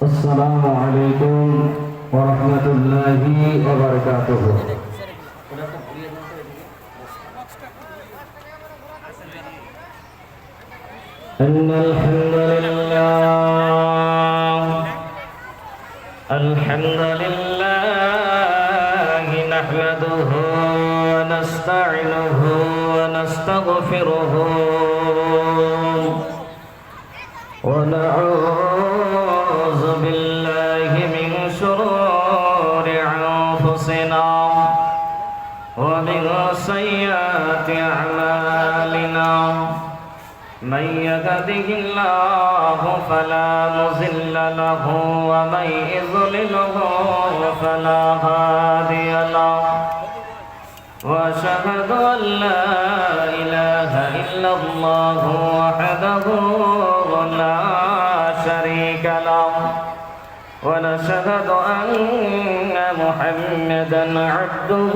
আসসালামু আলাইকুম ওয়া রাহমাতুল্লাহি ওয়া বারাকাতুহু। আলহামদুলিল্লাহ নাহমাদুহু ওয়া নাস্তাঈনুহু ওয়া নাস্তাগফিরুহু ওয়া নাউযু বিল্লাহি মিন শুরুরি আনফুসিনা ওয়া মিন সাইয়্যাতি আ'মালিনা من يهده الله فلا مضل له ومن يضلله فلا هادي له واشهد ان لا اله الا الله وحده لا شريك له ونشهد ان محمدا عبده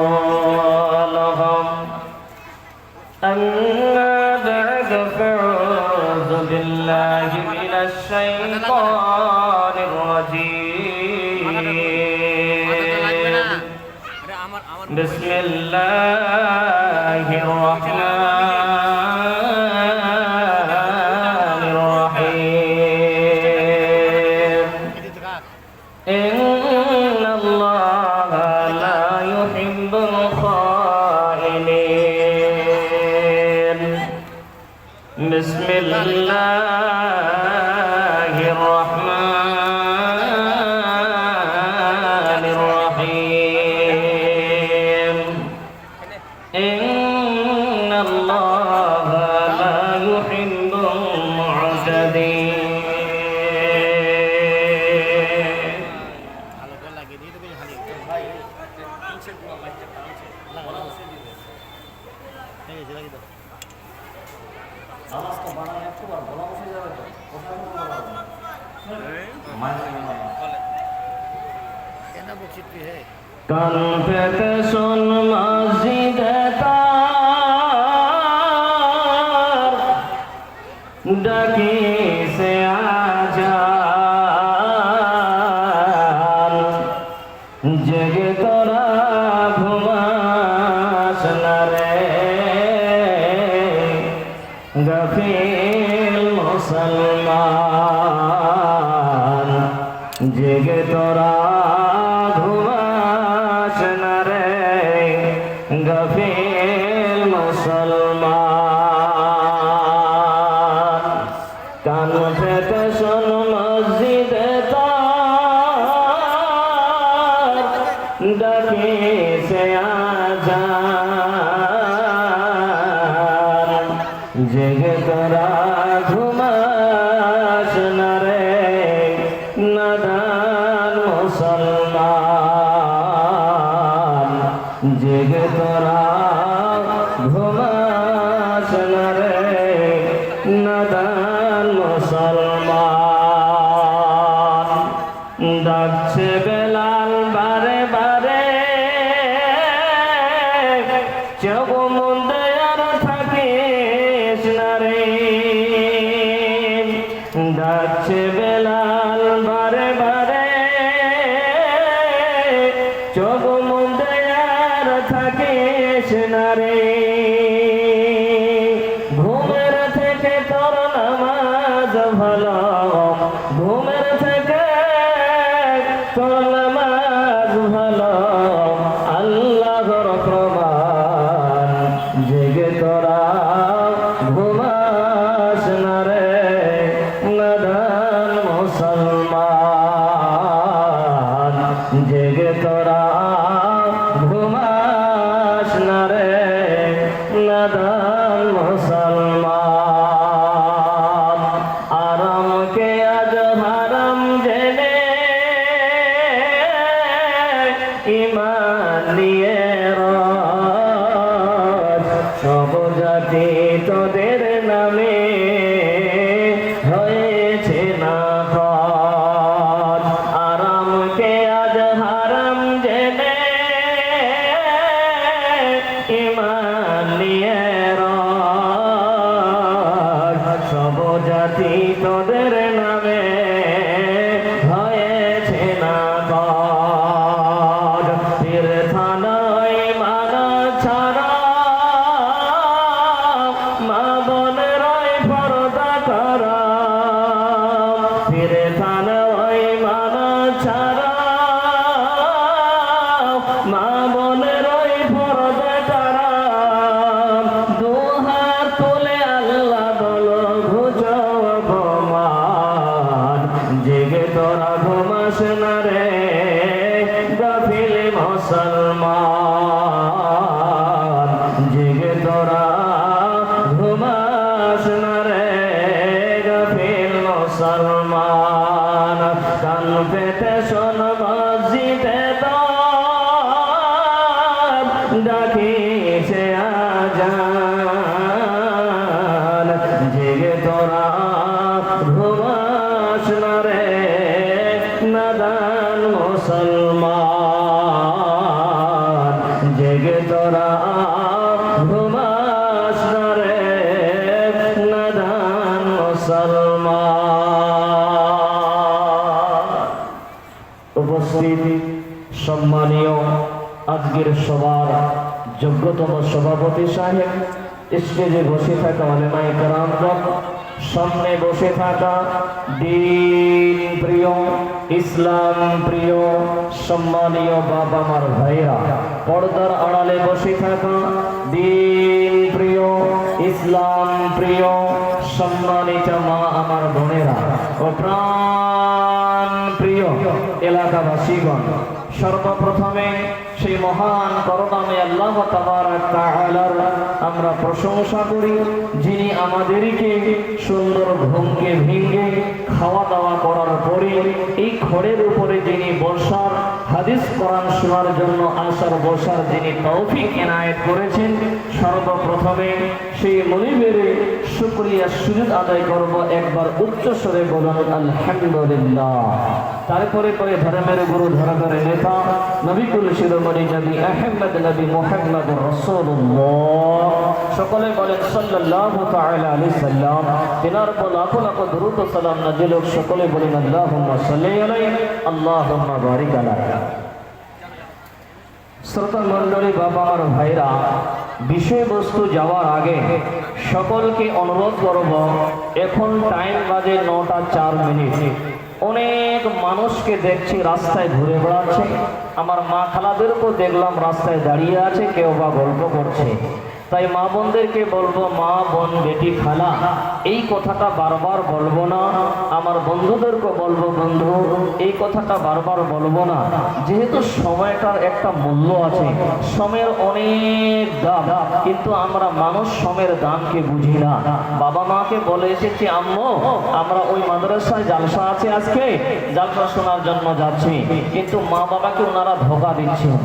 ورسوله أما بعد فأعوذ بالله من الشيطان الرجيم بسم الله الرحمن الرحيم إن الله لا يحب الخائنين بسم الله الرحمن الرحيم إن الله لا يحب المعتدين কান পেতে শোন মসজিদে তার ডাকি সে আজান জেগে তোরা ঘুমাস না রে গাফিল মুসলমান জেগে তোরা ঘুমাস না রে গাফিল মুসলমান কান পেতে শোন মসজিদে তার ডাকে সে আজান জেগে তোরা ঘুমাস না রে নাদান মুসলমান জেগে তোরা ঘুমাস না রে নাদান মুসলমান ডাকছে বেলাল বারে বারে চোখ মুন্দে আর থাকিস না রে ডাকছে বেলাল বারে বারে চোখ মুন্দে আর থাকিস না রে ঘুমের থেকে তোর নামাজ ভালো ঘুমের থেকে তোর নামাজ ভালো আল্লাহর প্রমাণ জেগে তোরা ঘুমাস না রে নাদান মুসলমান জেগে তোরা ঘুমাস না রে নাদান মুসলমান আরামকে আজ হারাম জেনে ইমান নিয়ে সব জাতি তোদের নামে হয়েছে না আরামকে আজ হারাম জেনে ইমান নিয়ে সব সম্মানীয় আজকের সবার যোগ্যতম সভাপতি সাহেব, স্টেজে বসে থাকা ওলামায়ে কেরামগণ, সামনে বসে থাকা দ্বীন প্রিয়, ইসলাম প্রিয় সম্মানীয় বাবা মার ভাইরা, পর্দার আড়ালে বসে থাকা দ্বীন প্রিয়, ইসলাম প্রিয় সম্মানিত মা আমার বোনেরা ও প্রাণ প্রিয় এলাকাবাসীগণ, সর্বপ্রথমে সেই মহান করুণাময় আল্লাহ তাবারক তাআলার আমরা প্রশংসা করি, যিনি আমাদেরকে সুন্দর ঘুমকে ভেঙে খাওয়া দাওয়া করার পরে এই খড়ের উপরে যিনি বসার, হাদিস কোরআন শোনার জন্য আসার বসার যিনি তৌফিক এনায়েত করেছেন, সর্বপ্রথমে সেই মনিবের শুকরিয়া সুজুদ আদায় করব। একবার উচ্চ স্বরে বলুন আলহামদুলিল্লাহ। তারপরে ধর্মের গুরু, ধর্মের নেতা, নবিকুল শিরোমণি নবী আহমদ নবী মুহাম্মদুর রাসূলুল্লাহ, সকলে বলেন সাল্লাল্লাহু তাআলা আলাইহি সাল্লাম। তিনার উপর লাখো লাখো দরুদ ও সালাম নাযিল হোক। সকলে বলেন আল্লাহুম্মা সাল্লি আলাইহি আল্লাহুম্মা বারিক আলাইহি। শ্রোতা মণ্ডলী, বাবা আমার ভাইরা, বিষয়বস্তু যাওয়ার আগে সকলকে অনুরোধ করব, এখন টাইম বাজে 9টা 4 অনেক মানুষকে দেখছি রাস্তায় ঘুরে বেড়াচ্ছে। আমার মা খালাদেরকেও দেখলাম রাস্তায় দাঁড়িয়ে আছে, কেউ বা গল্প করছে। তাই মা বোনদেরকে বলবো, মা বোন বেটি খালা এই কথাটা বারবার বলবো না। আমার বন্ধুদেরকে বলবো, বন্ধু এই কথাটা বারবার বলবো না, যেহেতু সময়টার একটা মূল্য আছে, সময়ের অনেক দাম, কিন্তু আমরা মানুষ সময়ের দামকে বুঝি না। বাবা মাকে বলে এসেছি, আম্মু আমরা ওই মাদ্রাসায় জালসা আছে, আজকে জালসা শোনার জন্য যাচ্ছি, কিন্তু মা বাবাকে ওনারা ধোঁকা দিচ্ছেন।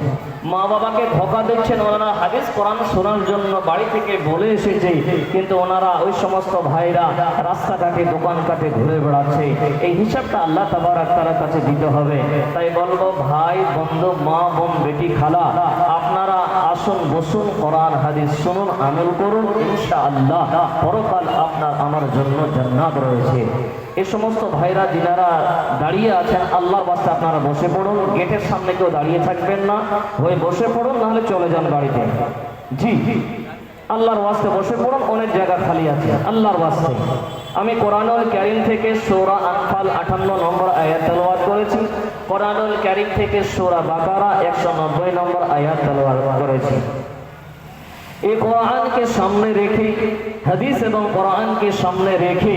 মা বাবাকে ধোঁকা দিচ্ছেন, ওনারা হাদিস কোরআন শোনার জন্য বাড়ি থেকে বলে এসেছে, কিন্তু ওনারা ওই সমস্ত ভাইরা রাস্তাঘাটে দোকানঘাটে ঘুরে বেড়াচ্ছে। এই হিসাবটা আল্লাহ তাবারক তাআলার কাছে দিতে হবে। তাই বলবো, ভাই বন্ধু, মা বোন বেটি খালা, আপনারা আসুন, বসুন, কোরআন হাদিস শুনুন, আমল করুন, ইনশাআল্লাহ পরকাল আপনার আমার জন্য জান্নাত রয়েছে। এই সমস্ত ভাইরা যিনারা দাঁড়িয়ে আছেন, আল্লাহর ওয়াস্তে আপনারা বসে পড়ুন। গেটের সামনে কেউ দাঁড়িয়ে থাকবেন না, হয়ে বসে পড়ুন, নাহলে চলে যান বাড়িতে। জি, আল্লাহর ওয়াস্তে বসে পড়ুন, অনেক জায়গা খালি আছে। আল্লাহর ওয়াস্তে আমি কোরআনুল কারীম থেকে সূরা আনফাল 58 নম্বর আয়াত তেলাওয়াত করেছি। কোরআনুল কারীম থেকে সূরা বাকারা 190 নম্বর আয়াত তেলাওয়াত করেছি। এই কোরআনকে সামনে রেখে, হাদিস এবং কোরআনকে সামনে রেখে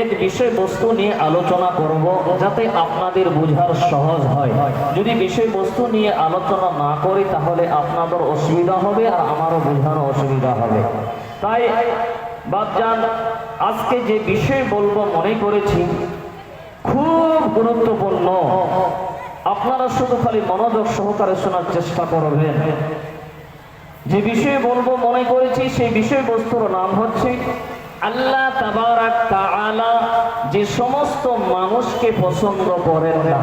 এক বিষয়বস্তু নিয়ে আলোচনা করব, যাতে আপনাদের বোঝার সহজ হয়। যদি বিষয়বস্তু নিয়ে আলোচনা না করি তাহলে আপনাদের অসুবিধা হবে আর আমারও বোঝানো অসুবিধা হবে। তাই বাপজান, আজকে যে বিষয় বলবো মনে করেছি খুব গুরুত্বপূর্ণ। আপনারা শুধু খালি মনোযোগ সহকারে শোনার চেষ্টা করবেন। যে বিষয়ে বলবো মনে করেছি সেই বিষয়বস্তুর নাম হচ্ছে, আল্লাহ তাবারক তাআলা যে সমস্ত মানুষকে পছন্দ করেন না।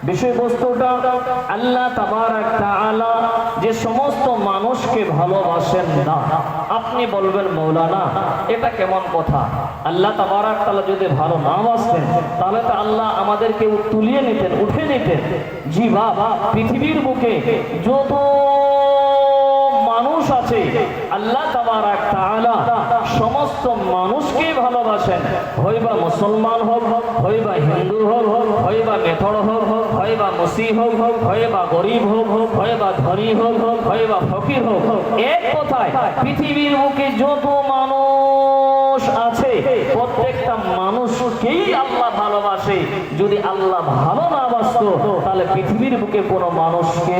বিষয়বস্তুটা, আল্লাহ তাবারক তাআলা যে সমস্ত মানুষকে ভালোবাসেন না। আপনি বলবেন, মৌলানা এটা কেমন কথা? আল্লাহ তাবারক তাআলা যদি ভালো না বাসতেন তাহলে তো আল্লাহ আমাদেরকে তুলিয়ে নিতেন, উঠে নিতেন। জি বাবা, পৃথিবীর বুকে যত মানুষ আছে আল্লাহ তাবারক তাআলা সমস্ত মানুষকে ভালোবাসেন। হইবা মুসলমান হোক, হইবা হিন্দু হোক, হইবা মেথর হোক, হইবা মুসি হোক, হইবা গরিব হোক, হইবা ধনী হোক, হইবা ফকির হোক, এক কথায় পৃথিবীর বুকে যত মানুষ আছে প্রত্যেকটা মানুষকেই আল্লাহ ভালোবাসে। যদি আল্লাহ ভালো না বাসতো তাহলে পৃথিবীর বুকে কোনো মানুষকে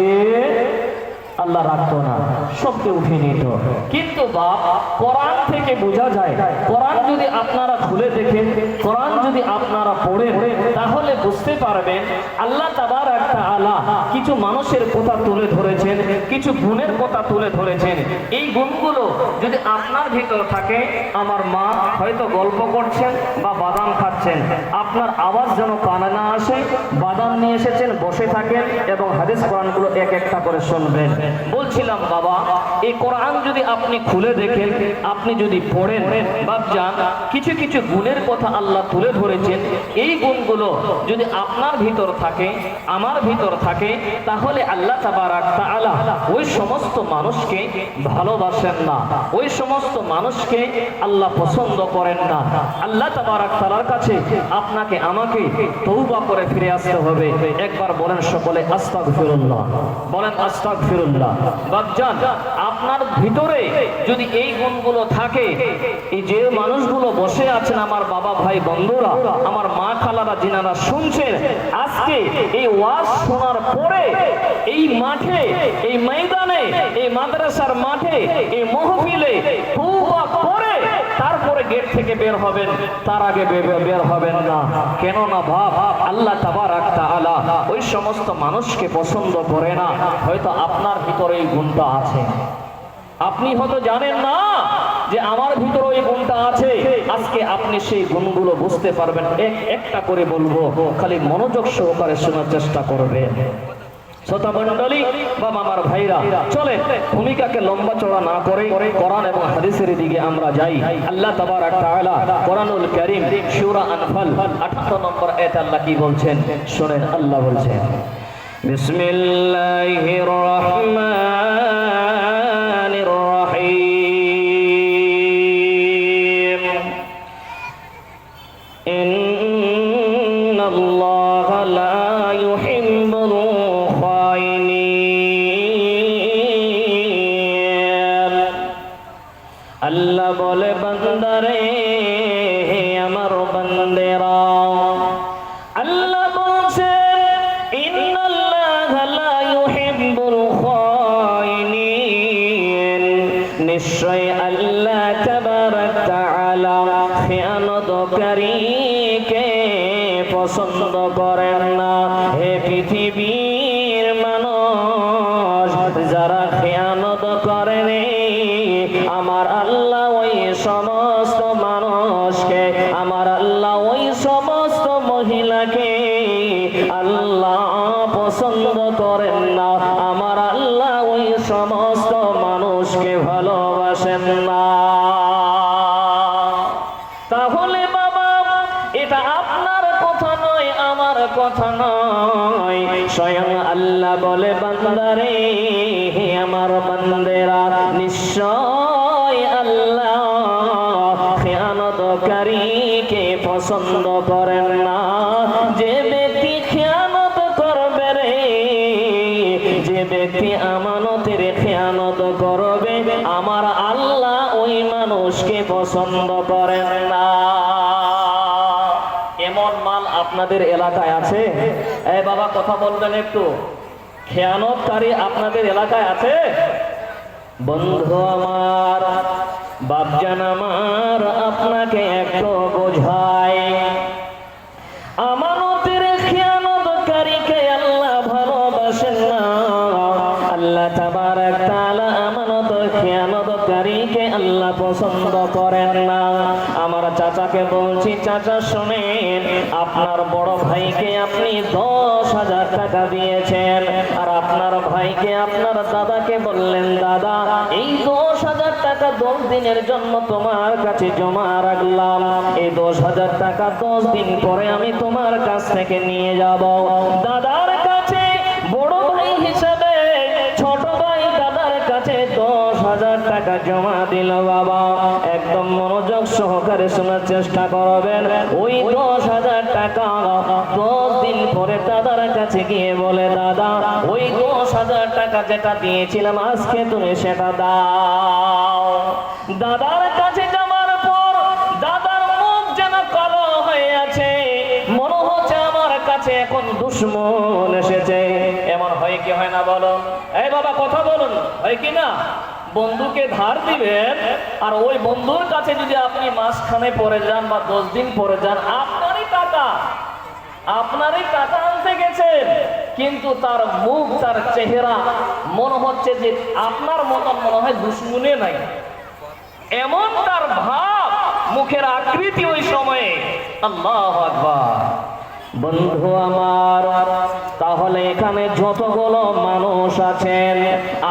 আল্লাহ রাখতো না, সবকে উঠিয়ে নিত। কিন্তু বাপ, কোরআন থেকে বোঝা যায়, কোরআন যদি আপনারা খুলে দেখেন, কোরআন যদি আপনারা পড়েন, তাহলে বুঝতে পারবেন আল্লাহ তাবারক তাআলা কিছু মানুষের কথা তুলে ধরেছেন, কিছু গুণের কথা তুলে ধরেছেন। এই গুণগুলো যদি আপনার ভিতর থাকে, আমার মা হয়তো গল্প করছেন বা বাদাম খাচ্ছেন, আপনার আওয়াজ যেন কানে না আসে, বাদাম নিয়ে এসেছেন, বসে থাকেন এবং হাদিস কোরআনগুলো এক একটা করে শুনবেন। বলছিলাম বাবা, এই কোরআন যদি আপনি খুলে দেখেন, আপনি যদি পড়েন বাপজান, কিছু কিছু গুণের কথা আল্লাহ তুলে ধরেছেন। এই গুণগুলো যদি আপনার ভিতর থাকে, আমার ভিতর থাকে, তাহলে আল্লাহ তাবারাক তাআলা ওই সমস্ত মানুষকে ভালোবাসেন না, ওই সমস্ত মানুষকে আল্লাহ পছন্দ করেন না। আল্লাহ তাবারাক তাআলার কাছে আপনাকে আমাকে তওবা করে ফিরে আসতে হবে। একবার বলেন সকলে আস্তাগফিরুল্লাহ, বলেন আস্তাগফিরুল্লাহ। বাপজান, আপনার ভিতরে যদি এই গুণগুলো থাকে, এই যে মানুষগুলো বসে আছেন আমার বাবা ভাই বন্ধুরা, আমার মা খালারা যিনারা শুনছেন, আজকে এই ওয়াজ শোনার পরে এই মাঠে, এই ময়দানে, এই মাদ্রাসার মাঠে, এই মাহফিলে তওবা করে তারপরে গেট থেকে বের হবেন, তার আগে বের হবেন না। কেন না ভাব, আল্লাহ তাবারাক তাআলা ওই সমস্ত মানুষকে পছন্দ করে না। হয়তো আপনার ভিতরে এই গুণটা আছে, আপনি হয়তো জানেন না যে আমার ভিতরে ওই গুণটা আছে। আজকে আপনি সেই গুণগুলো বুঝতে পারবেন। একটা করে বলবো, খালি মনোযোগ সহকারে শোনার চেষ্টা করবেন। শ্রোতা মণ্ডলী, বাবা আমার ভাইরা, চলে ভূমিকাকে লম্বা চড়া না করে কোরআন এবং হাদিসের দিকে আমরা যাই। আল্লাহ তাবারাক তাআলা কোরআনুল কারীম সূরা আনফাল 58 নম্বর আয়াতে আল্লাহ কি বলছেন শুনেন। আল্লাহ বলছেন, বিসমিল্লাহির রহমানির রহিম, ইন্নাল্লাহা লা ইউহিব্বুল আল্লাহ বলে, বান্দারে, আমার বান্দেরা, আল্লাহ বলছেন, ইন্নাল্লাহা লা ইউহিব্বুল খায়িনিন, নিশ্চয় আল্লাহ তাবারাক তাআলা খিয়ানতকারীকে পছন্দ করেন না। হে পৃথিবীর মানুষ, যারা খিয়ানত করেন, আমার আল্লাহ ওই সমস্ত মানুষকে, আমার আল্লাহ ওই সমস্ত মহিলাকে আল্লাহ পছন্দ করেন না। আমার আল্লাহ ওই সমস্ত মানুষকে ভালোবাসেন না। তাহলে বাবা, এটা আপনার কথা নয়, আমার কথা নয়, স্বয়ং আল্লাহ বলে, বান্দারে, আমার বান্দেরা, নিশ্চয় আল্লাহ খিয়ানতকারীকে পছন্দ করেন না। যে ব্যক্তি খিয়ানত করবে রে, যে ব্যক্তি আমানতের খিয়ানত করবে, আমার আল্লাহ ওই মানুষকে পছন্দ করেন না। এমন মাল আপনাদের এলাকায় আছে? এই বাবা কথা বলবেন একটু, খেয়ানতকারী আপনাদের এলাকায় আছে? বন্ধু আমার, বাপজান আমার, আপনাকে একটু বোঝাই, আমানতের খেয়ানতকারীকে আল্লাহ ভালোবাসেন না। আল্লাহ তাবারাক তাআলা আমানতের খেয়ানতকারীকে আল্লাহ পছন্দ করেন না। আমার চাচাকে বলছি, চাচা শুনেন, আপনার বড় ভাইকে আপনি 10,000 টাকা দিয়েছেন, আর আপনার ভাইকে, আপনার দাদাকে বললেন, দাদা, এই 10,000 টাকা 10 দিনের জন্য তোমার কাছে জমা রাখলাম, এই 10,000 টাকা 10 দিন পরে আমি তোমার কাছ থেকে নিয়ে যাব। দাদার কাছে বড় ভাই হিসাবে ছোট ভাই দাদার কাছে 10,000 টাকা জমা দিল। বাবা, একদম মনোযোগ সহকারে শোনার চেষ্টা করবেন। ওই 10,000 টাকা 10 দিন পরে দাদার কাছে গিয়ে বলে, দাদা, ওই 10,000 টাকা যেটা দিয়েছিলাম আজকে তুমি সেটা দাও। দাদার কাছে যাওয়ার পর দাদার মুখ যেন কালো হয়ে আছে, মনে হচ্ছে আমার কাছে এখন দুশ্মন এসেছে। এমন হয় কি হয় না বলো? এই বাবা কথা বলুন, হয় কি না? বন্ধুকে ধার দিবেন, আর ওই বন্ধুর কাছে যদি আপনি মাসখানে পরে যান বা 10 দিন পরে যান, আপনারই টাকা আনতে গেছেন, কিন্তু তার মুখ, তার চেহারা মনে হচ্ছে যে আপনার মতন মনে হয় দুশ্মনে নাই, এমন তার ভাব, মুখের আকৃতি ওই সময়ে। আল্লাহু আকবার। বন্ধু আমার, তাহলে এখানে যতগুলো মানুষ আছেন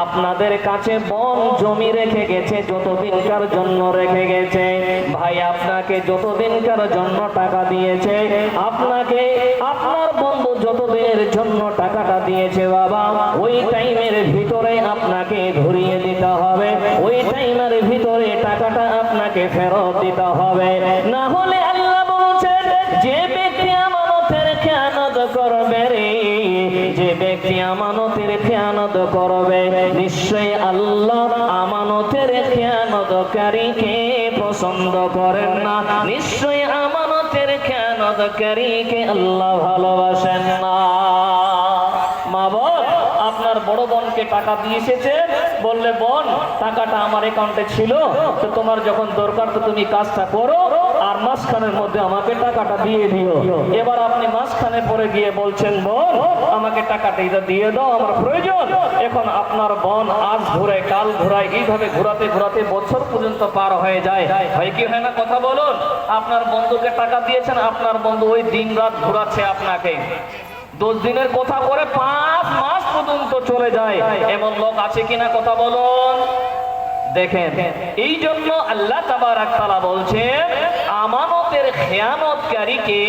আপনাদের কাছে বন জমি রেখে গেছে, যতদিনকার জন্য রেখে গেছে। ভাই আপনাকে যতদিনকার জন্য টাকা দিয়েছে, আপনাকে আপনার বন্ধু যতদিনের জন্য টাকাটা দিয়েছে বাবা, ওই টাইমের ভিতরে আপনাকে ধরিয়ে দিতে হবে, ওই টাইমের ভিতরে টাকাটা আপনাকে ফেরত দিতে হবে। না হলে আল্লাহ বলছেন, যে ব্যক্তি আমানতের খেয়ানত করবে রে, যে ব্যক্তি আমানতের খেয়ানত করবে, নিশ্চয়ই আল্লাহ আমানতের খেয়ানতকারীকে পছন্দ করেন না, নিশ্চয়ই আমানতের খেয়ানতকারীকে আল্লাহ ভালোবাসেন না। মা বোন, আপনার বড় বোনকে টাকা দিয়ে এসেছেন, বললে বোন টাকাটা আমার অ্যাকাউন্টে ছিল, তো তোমার যখন দরকার তো তুমি কাজটা করো, আর মাসখানের মধ্যে আমাকে টাকাটা দিয়ে দিও। এবার আপনি মাসখানে পরে গিয়ে বলছেন, বোন আমাকে টাকাটা এটা দিয়ে দাও, আমার প্রয়োজন। এখন আপনার বোন আজ ঘুরে কাল ঘুরায়, এইভাবে ঘুরাতে ঘুরাতে বছর পর্যন্ত পার হয়ে যায়। হয় কি হয় না কথা বলুন? আপনার বন্ধুকে টাকা দিয়েছেন, আপনার বন্ধু ওই দিন রাত ঘুরাচ্ছে আপনাকে, 10 দিনের কথা করে 5 মাস পর্যন্ত চলে যায়। এমন লোক আছে কিনা কথা বলুন? দেখেন, এই জন্য আল্লাহ তাবারাক তাআলা বলছেন, আমানতের খেয়ানতকারীকে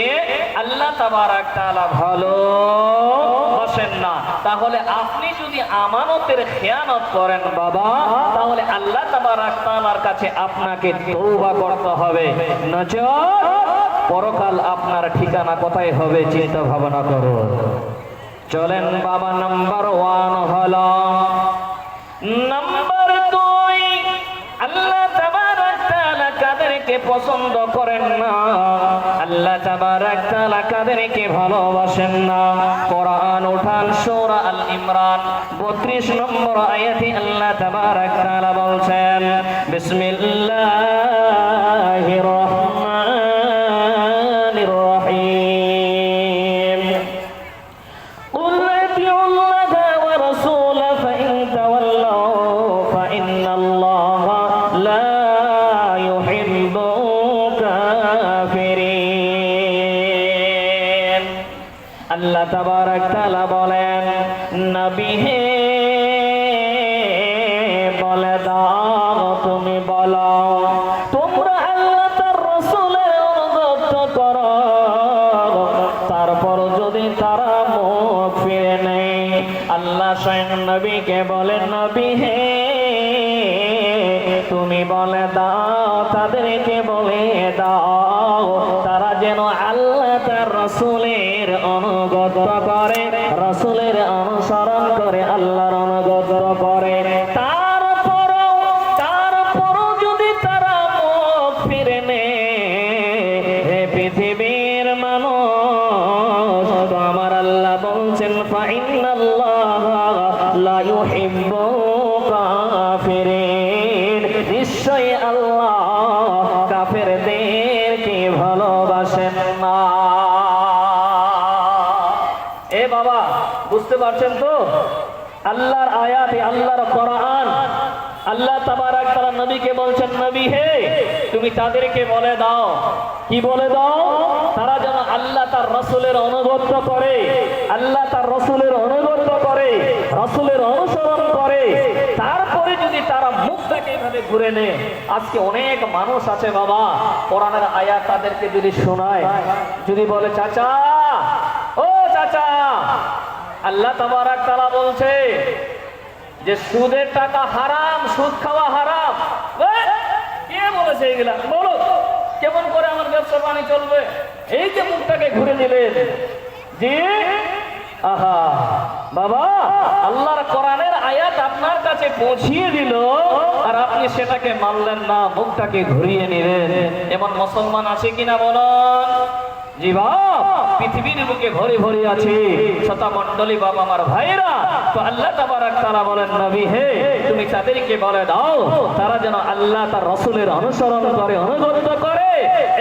আল্লাহ তাবারাক তাআলা ভালোবাসেন না। তাহলে আপনি যদি আমানতের খেয়ানত করেন বাবা, তাহলে আল্লাহ তাবারাক তাআলার কাছে আপনাকে তওবা করতে হবে, নচেত পরকাল আপনার ঠিকানা কোথায় হবে চিন্তা ভাবনা করুন। চলেন বাবা, নাম্বার 1 হলো, নাম্বার 2, আল্লাহ তাবারাক তাআলা কাদেরকে পছন্দ করেন না, আল্লাহ তাবারাক তাআলা কাদেরকে ভালোবাসেন না। কোরআন উঠান সূরা আল ইমরান 32 নম্বর আয়াতে আল্লাহ তাবারাক তাআলা বলছেন, বিসমিল্লাহির রহমানির রহিম, কুল আতিউল্লাহা ওয়া রাসূলা ফাইন তাওয়াল্লাউ ফাইন্নাল্লাহা লা ইউহিব্বুল কাফিরিন। আল্লাহ তাবারাক তাআলা বলেন, নবী হে বলে দাও, তুমি বলো, তোমরা আল্লাহ তার রাসূলের অনুগত করো, তারপর যদি তারা মুখ ফিরে নেয়, আল্লাহ স্বয়ং নবীকে বলেন, নবী হে তুমি বলে দাও, তাদেরকে বলে দাও, তারা যেন আল্লাহ তার রাসূলের অনুগত করে, রাসূলের অনুসরণ করে, আল্লাহর অনুগত করে। তারপরও যদি তারা মুখ ফিরে নেয়, পৃথিবীর মানুষ, তো আমার আল্লাহ বলছেন, ফাইন্নাল্লাহা লা ইউহিব্বুল কাফিরিন, নিশ্চয়ই আল্লাহ কাফেরদেরকে ভালোবাসেন না। এ বাবা, বুঝতে পারছেন তো? আল্লাহর আয়াতে, আল্লাহর কোরআন, আল্লাহ তাবারাক তাআলা নবীকে বলছেন, নবী হে তুমি তাদেরকে বলে দাও, কি বলে দাও? তারা যেন আল্লাহ তার রাসূলের অনুগত করে, আল্লাহ তার রাসূলের অনুগত করে, রাসূলের অনুসরণ করে। তারপরে যদি তারা মুখটাকে এভাবে ঘুরে নেয়, আজকে অনেক মানুষ আছে বাবা, কোরআনের আয়াত তাদেরকে যদি শোনায়, যদি বলে, চাচা ও চাচা, আল্লাহ তাবারাক তাআলা বলছে যে সুদের টাকা হারাম, সুদ খাওয়া হারাম। কে বলেছে এগুলা? বলো, কেমন করে আমার ব্যবসা বাণী চলবে? এই যে মুখটাকে ঘুরে দিলেন, জি আহা বাবা, আল্লাহর কোরআনের আয়াত আপনার কাছে পৌঁছিয়ে দিল, আর আপনি সেটাকে মানলেন না, মুখটাকে ঘুরিয়ে নিলেন। এমন মুসলমান আছে কিনা বলুন? জি বাপ, পৃথিবীর বুকে ভরে ভরে আছে শতা মণ্ডলী বাবা আমার ভাইরা। তো আল্লাহ তাবারাক তাআলা বলেন, নবী হে তুমি তাদেরকে বলে দাও, তারা যেন আল্লাহ তার রাসূলের অনুসরণ করে, অনুগত করে,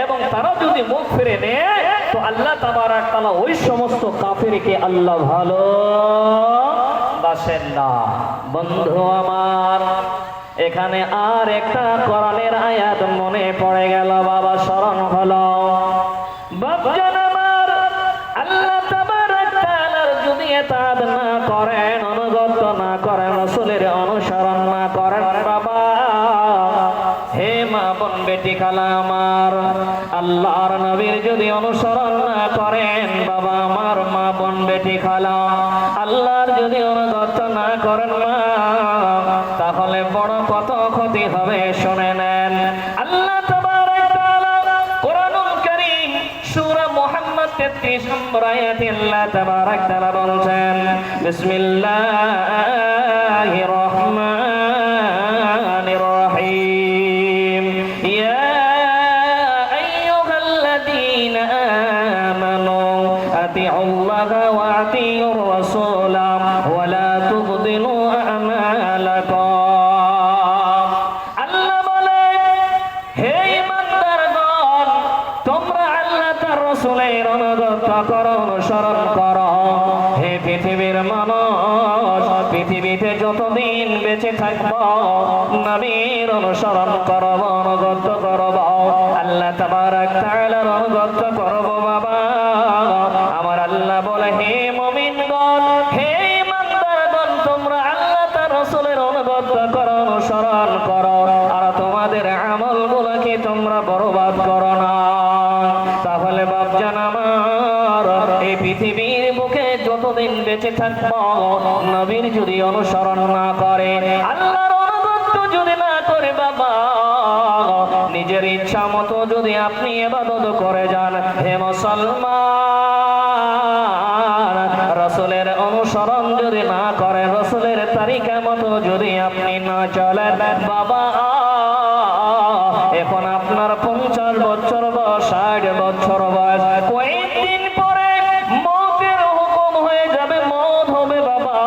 এবং তারা যদি মুখ ফিরে নেয়, তো আল্লাহ তাবারাক তাআলা ওই সমস্ত কাফিরকে আল্লাহ ভালোবাসেন না। বন্ধু আমার, এখানে আর একটা কোরআনের আয়াত মনে পড়ে গেল বাবা, স্মরণ হলো। বাপজান আমার, হে মা বোন বেটি খালা আমার, আল্লাহর নবীর যদি অনুসরণ না করেন বাবা আমার, মা বোন বেটি খালা, আল্লাহর যদি অনুগত না করেন মা, তাহলে বড় কত ক্ষতি হবে শুনে নেন। আল্লাহ তাবারক তাআলা কোরআনুল কারীম সূরা মুহাম্মদ 33 নম্বর আয়াতে আল্লাহ তাবারক তাআলা বলছেন, বিসমিল্লাহির রহমানির রহিম, ইয়া আইয়ুহাল্লাযীনা আমানু আতিউল্লাহা ওয়া আতিউর রাসূলা ওয়া লা তুবতিলু আমালাকুম। আল্লাহ বলে, হে ঈমানদারগণ, তোমরা আল্লাহ তার রাসূলের অনুগত করো, অনুসরণ করো। হে পৃথিবীর মানুষ, পৃথিবীতে যতদিন বেঁচে থাকবো নবীর অনুসরণ করব, অনুগত করব, আল্লাহ তাবারক তাআলার অনুগত করব বাবা আমার। আল্লাহ বলে, হে মুমিনগণ, হে ঈমানদারগণ, তোমরা আল্লাহ তার রাসূলের অনুগত করো, অনুসরণ করো, আর তোমাদের আমলগুলোকে তোমরা বরবাদ করো না। তাহলে বাপজান আমার, এই পৃথিবীর বুকে যতদিন বেঁচে থাকবো নবীর যদি অনুসরণ না করে, আল্লাহর অনুগত যদি না করে বাবা, নিজের ইচ্ছা মতো যদি আপনি ইবাদত করে যান, হে মুসলমান, রাসূলের অনুসরণ যদি না করে, রাসূলের তরিকা মতো যদি আপনি না চলেন বাবা, এখন আপনার 50 বছর বয়স, 60 বছর বয়স, কয়েকদিন পরে মওতের হুকুম হয়ে যাবে, মওত হবে বাবা।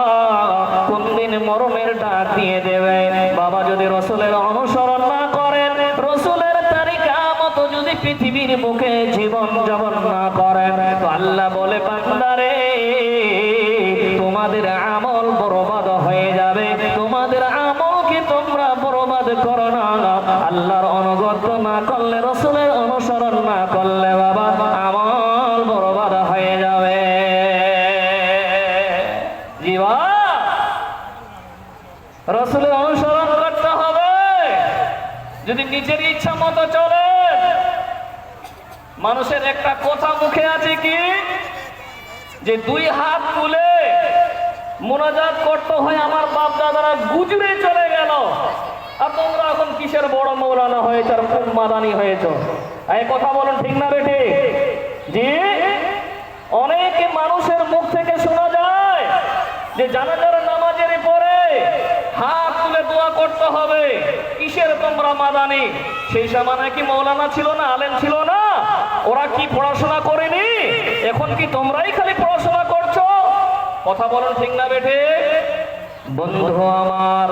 কোন দিন মরণের ডাক দিয়ে দেবে বাবা, যদি রাসূলের অনুসরণ না করেন, রাসূলের তরিকা মতো যদি পৃথিবীর বুকে জীবন যাপন না করেন, তো আল্লাহ বলে, বান্দারে তোমাদের আমল বরবাদ হয়ে যাবে, তোমাদের আমলকে তোমরা বরবাদ করো না। আল্লাহর অনুগত না করলে, রাসূলের অনুসরণ না করলে বাবা আমল বরবাদ হয়ে যাবে। জীবা রাসূলের অনুসরণ করতে হবে। যদি নিজের ইচ্ছা মতো চলে, মানুষের একটা কথা মুখে আছে কি, যে 2 হাত তুলে মুনাজাত করতে হয়, আমার বাপ দাদারা গুজরে চলে গেল, আর তোমরা এখন কিসের বড় মৌলানা হয়েছে আর খুব মাদানি হয়েছ। এই কথা বলুন, ঠিক না বেটি? জি, অনেক মানুষের মুখ থেকে শোনা যায় যে জানাজার নামাজের পরে হাত তুলে দোয়া করতে হবে। কিসের তোমরা মাদানি? সেই জামানায় কি মৌলানা ছিল না, আলেম ছিল না? ওরা কি পড়াশোনা করেনি? এখন কি তোমরাই খালি পড়াশোনা করছো? কথা বলুন, ঠিক না বেটি? বন্ধু আমার,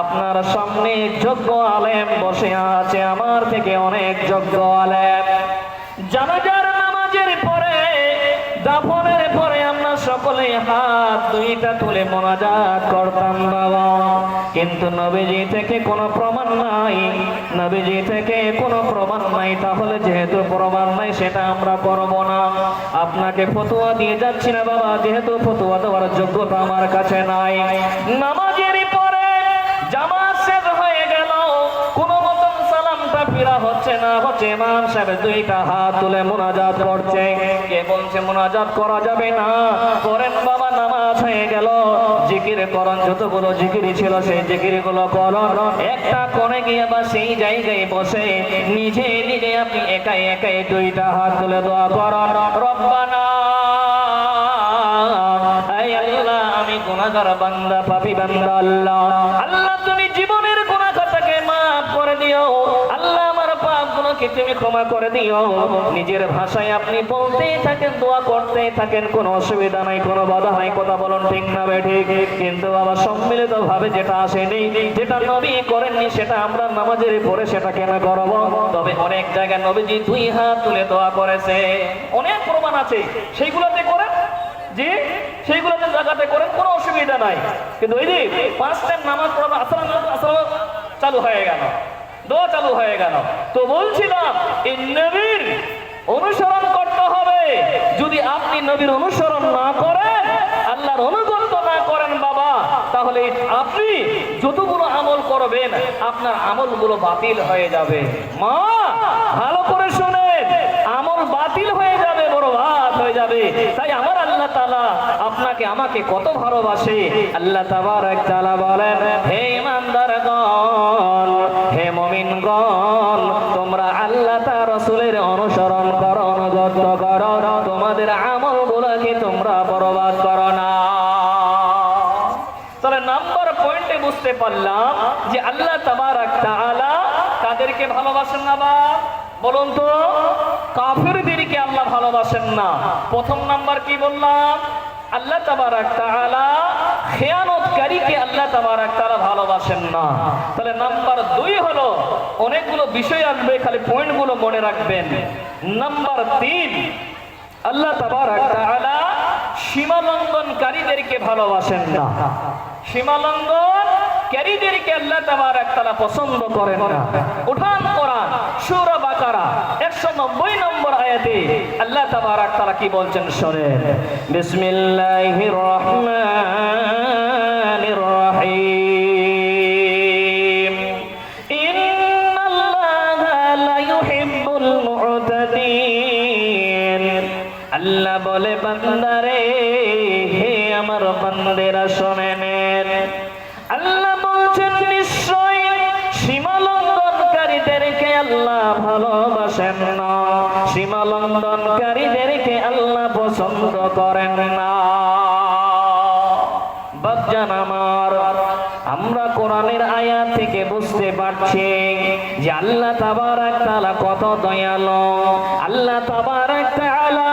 আপনার সামনে যোগ্য আলেম বসে আছে, আমার থেকে অনেক যোগ্য আলেম। জানাজার নামাজের পরে, দাফনের পরে আমরা সকলে হাত 2টা তুলে মুনাজাত করতাম বাবা, কিন্তু নবীজি থেকে কোনো প্রমাণ নাই, নবীজি থেকে কোনো প্রমাণ নাই। তাহলে যেহেতু প্রমাণ নাই, সেটা আমরা করব না। আপনাকে ফতোয়া দিয়ে যাচ্ছি না বাবা, যেহেতু ফতোয়া দেওয়ার যোগ্যতা আমার কাছে নাই। নামাজের পরে জামাত শেষ হয়ে গেল, কোনো মতন সালামটা ফিরা হচ্ছে না, হচ্ছে ইমাম সাহেব 2টা হাত তুলে মুনাজাত করছে। কে বলছে মুনাজাত করা যাবে না? করেন বাবা, নামাজ হয়ে গেল, জিকির করন, যতগুলো জিকিরি ছিল সেই জিকিরগুলো করন। একটা কোণে গিয়ে বা সেই জায়গায় বসে নিজে নিজে আপনি একাই একাই 2টা হাত তুলে দোয়া করন, রব্বানা, আয় আল্লাহ, আমি গুনাহগার বান্দা, পাপী বান্দা, আল্লাহ, আল্লাহ তুমি জীবনের গুনাহটাকে মাফ করে দিও, আল্লাহ আমার পাপগুলোকে তুমি ক্ষমা করে দিও। নিজের ভাষায় আপনি বলতেই থাকেন, দোয়া করতেই থাকেন, কোনো অসুবিধা নাই, কোনো বাধা নাই। কথা বলুন, ঠিক না বেঠিক? কিন্তু বাবা সম্মিলিত ভাবে যেটা আসেনি, যেটা নবী করেননি, সেটা আমরা নামাজের পরে সেটা কেন করব? তবে অনেক জায়গায় নবীজি 2 হাত তুলে দোয়া করেছে, অনেক প্রমাণ আছে, সেইগুলোতে করেন, জি সেইগুলোতে জায়গাতে করেন, কোনো অসুবিধা নাই। কিন্তু ওই যে 5 টাইম নামাজ পড়া, আসসালামু চালু হয়ে গেল, দোয়া চালু হয়ে গেল। তো বলছিলাম, এই নবীর অনুসরণ করতে হবে। যদি আপনি নবীর অনুসরণ না করেন, আল্লাহর অনুগত না করেন বাবা, তাহলে আপনি যতগুলো আমল করবেন আপনার আমলগুলো বাতিল হয়ে যাবে। মা ভালো করে শুনেন, আমল বাতিল হয়ে যাবে, বরবাদ হয়ে যাবে। তাই আমার আল্লাহ তাআলা আপনাকে আমাকে কত ভালোবাসে। আল্লাহ তাবারক তাআলা বলেন, হে ঈমানদারগণ, হে মুমিনগণ, তোমরা আল্লাহ তার রাসূলের অনুসরণ করো, অনুগত করো, তোমাদের আমলগুলোকে তোমরা বরবাদ করো না। তাহলে নাম্বার পয়েন্টে বুঝতে পারলাম যে আল্লাহ তাবারক তাআলা কাদেরকে ভালোবাসেন না? বা বলুন তো, কাফেরদেরকে আল্লাহ ভালোবাসেন না। প্রথম নাম্বার কি বললাম? আল্লাহ তাবারক তাআলা খেয়ানতকারীকে আল্লাহ তাবারক তাআলা ভালোবাসেন না। তাহলে নাম্বার 2 হলো, অনেকগুলো বিষয় আসবে, খালি পয়েন্টগুলো মনে রাখবেন। নাম্বার 3, আল্লাহ তাবারক তাআলা সীমা লঙ্ঘনকারীদেরকে ভালোবাসেন না। সীমা লঙ্ঘনকারীদেরকে আল্লাহ তাবারক তাআলা পছন্দ করেন না। উঠান কোরআন সূরা বাকারা 190 নম্বর আয়াতে আল্লাহ তাবারক তাআলা কি বলছেন শুনেন। বিসমিল্লাহির রহমানির রহিম। ইন্নাল্লাহা লা ইউহিব্বুল মু'তাদিন। আল্লাহ বলে, বান্দারে, হে আমার বান্দেরা শুনে নেন। আল্লাহ বলছেন, নিশ্চয় সীমা লঙ্ঘনকারীদেরকে আল্লাহ ভালোবাসেন না, সীমা লঙ্ঘনকারীদেরকে আল্লাহ পছন্দ করেন না। বাপজান আমার, আমরা কোরআনের আয়াত থেকে বুঝতে পারছি যে আল্লাহ তাবারক তাআলা কত দয়ালু। আল্লাহ তাবারক তাআলা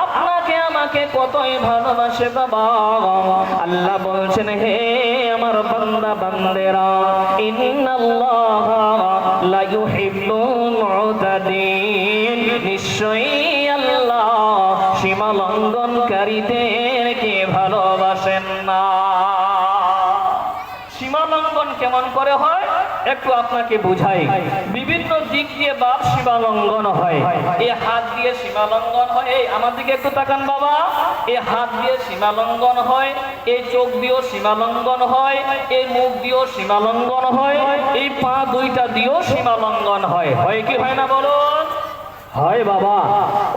আপনাকে আমাকে কতই ভালোবাসে বাবা। আল্লাহ বলছেন, হে আমার বান্দা বান্দেরা, ইন্নাল্লাহা লা ইউহিব্বুল মু'তাদিন। নিশ্চয়ই আল্লাহ সীমা লঙ্ঘনকারীদেরকে ভালোবাসেন না। সীমা লঙ্ঘন কেমন করে হয় একটু আপনাকে বুঝাই। বিভিন্ন দিক দিয়ে বাপ সীমা লঙ্ঘন হয়। এই হাত দিয়ে সীমা লঙ্ঘন হয়, এই আমার দিকে একটু তাকান বাবা। এই হাত দিয়ে সীমা লঙ্ঘন হয়, এই চোখ দিয়েও সীমা লঙ্ঘন হয়, এই মুখ দিয়েও সীমা লঙ্ঘন হয়, এই পা দুইটা দিয়েও সীমা লঙ্ঘন হয়। হয় কি হয় না বলুন? হয় বাবা।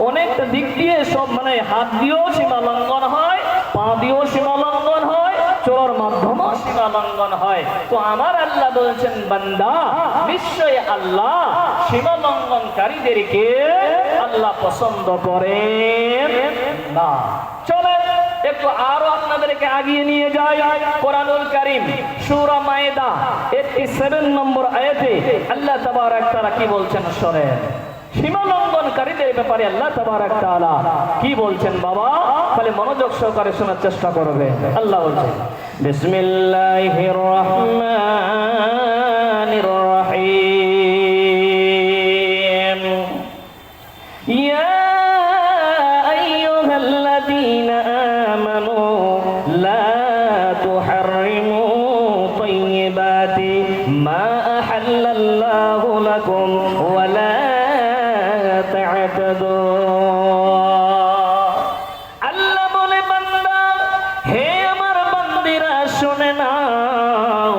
অনেকটা দিক দিয়ে সব, মানে হাত দিয়েও সীমা লঙ্ঘন হয়, পা দিয়েও সীমা লঙ্ঘন হয়, চোর মাধ্যমে সীমা লঙ্ঘন হয়। তো আমার আল্লাহ বলছেন, বান্দা, নিশ্চয় আল্লাহ সীমা লঙ্ঘনকারীদেরকে আল্লাহ পছন্দ করেন না। চলেন একটু আরো আপনাদেরকে আগিয়ে নিয়ে যাই। কোরআনুল কারীম সূরা মায়েদা 87 নম্বর আয়াতে আল্লাহ তাবারক তাআলা কি বলছেন শুনেন। সীমা লঙ্ঘনকারীদের ব্যাপারে আল্লাহ তাবারক তাআলা কি বলছেন বাবা, খালি মনোযোগ সহকারে শোনার চেষ্টা করবে। আল্লাহ বলছেন, বিসমিল্লাহির রহমানির রহিম। ইয়া আইয়ুহাল্লাযীনা আমানু লা তুহাররিমু তাইয়্যিবাতি মা আহাল্লাল্লাহু লাকুম ওয়া লা আল্লাহ বলে, বান্দা, হে আমার বান্দিরা শুনে নাও,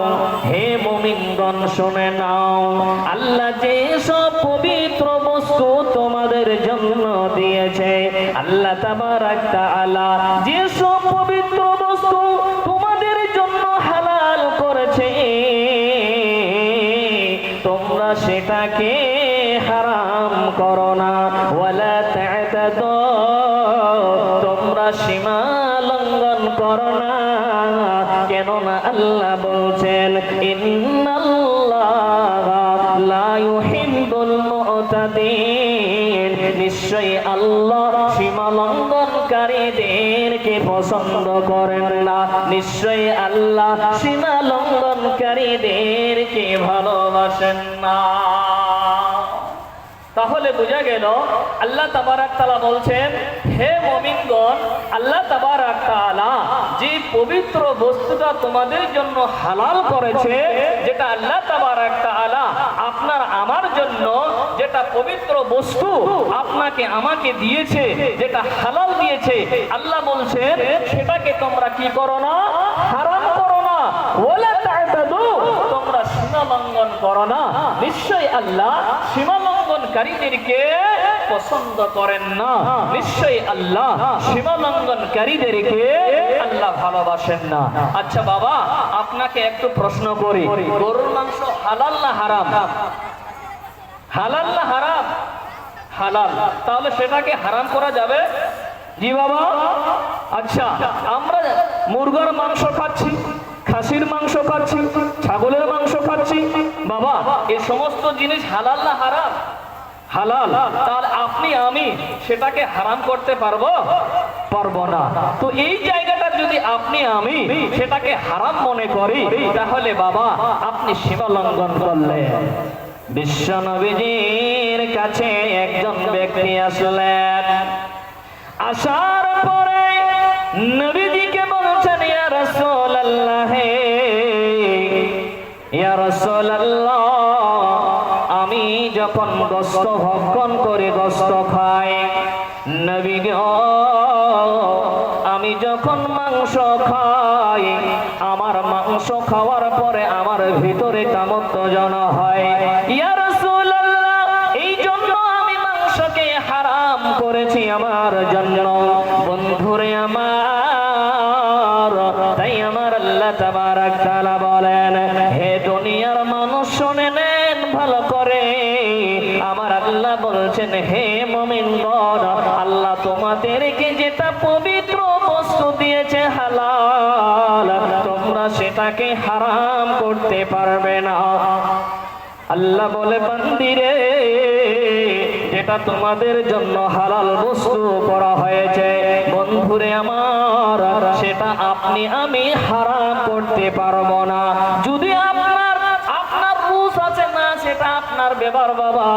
হে মুমিনগণ শুনে নাও। আল্লাহ যে সব পবিত্র বস্তু তোমাদের জন্য দিয়েছে, আল্লাহ তাবারক তাআলা যে সব পবিত্র বস্তু তোমাদের জন্য হালাল করেছে, তোমরা সেটাকে হারাম করো না। ওয়ালা তা'তাদু, তোমরা সীমা লঙ্ঘন করো না। কেননা আল্লাহ বলছেন, ইন্নাল্লাহা লা ইউহিব্বুল মু'তাদিন। নিশ্চয়ই আল্লাহ সীমা লঙ্ঘনকারীদেরকে পছন্দ করেন না। নিশ্চয়ই আল্লাহ সীমা লঙ্ঘনকারীদেরকে ভালোবাসেন না। তাহলে বোঝা গেল আল্লাহ তাবারক তাআলা বলছেন, হে মুমিনগণ, আল্লাহ তাবারক তাআলা যে পবিত্র বস্তুটা তোমাদের জন্য হালাল করেছে, যেটা আল্লাহ তাবারক তাআলা আপনার আমার জন্য যেটা পবিত্র বস্তু আপনাকে আমাকে দিয়েছে, যেটা হালাল দিয়েছে, আল্লাহ বলছেন সেটাকে তোমরা কি করো না, হারাম করো না। ওয়ালা তা'তাদু, তোমরা সীমা লঙ্ঘন করো না। নিশ্চয়ই আল্লাহ সীমা লঙ্ঘনকারীদেরকে পছন্দ করেন না। নিশ্চয়ই আল্লাহ সীমা লঙ্ঘনকারীদেরকে আল্লাহ ভালোবাসেন না। আচ্ছা বাবা, আপনাকে একটু প্রশ্ন করি, গরুর মাংস হালাল না হারাম? হালাল না হারাম? হালাল। তাহলে সেটাকে হারাম করা যাবে? জি বাবা। আচ্ছা, আমরা মুরগার মাংস খাচ্ছি, খাসির মাংস খাচ্ছি, ছাগলের মাংস খাচ্ছি, বাবা এই সমস্ত জিনিস হালাল না হারাম? হালাল। তাহলে আপনি আমি সেটাকে হারাম করতে পারবো? পারবো না। তো এই জায়গাটা যদি আপনি আমি সেটাকে হারাম মনে করি, তাহলে বাবা আপনি সীমা লঙ্ঘন করলেন। বিশ্ব নবীজির কাছে একজন ব্যক্তি আসলেন। আসার পরে নবীজিকে বলছেন, ইয়া রাসূলুল্লাহ, ইয়া রাসূলুল্লাহ, আমি যখন গোশত ভক্ষণ করে গোশত খাই, নবী গো আমি যখন মাংস খাই, আমার মাংস খাওয়ার পরে আমার ভিতরে কামত্বজন হয়। ইয়া রাসূলুল্লাহ, এই জন্য আমি মাংসকে হারাম করেছি আমার জন্য। বন্ধুরে আমার, তাই আমার আল্লাহ তাবারক তাআলা বলেন, হে দুনিয়ার মানুষ শুনে নেন ভালো করে, আমার আল্লাহ বলছেন, হে মুমিনগণ, আল্লাহ তোমাদেরকে যেটা পবিত্র বস্তু দিয়েছে হালাল, তোমরা সেটাকে হারাম করতে পারবে না। আল্লাহ বলে, বান্দিরে, যেটা তোমাদের জন্য হালাল বস্তু করা হয়েছে, বন্ধুরে আমার, সেটা আপনি আমি হারাম করতে পারবো না। যদি আপনার রুচ আছে না, সেটা আপনার ব্যাপার বাবা।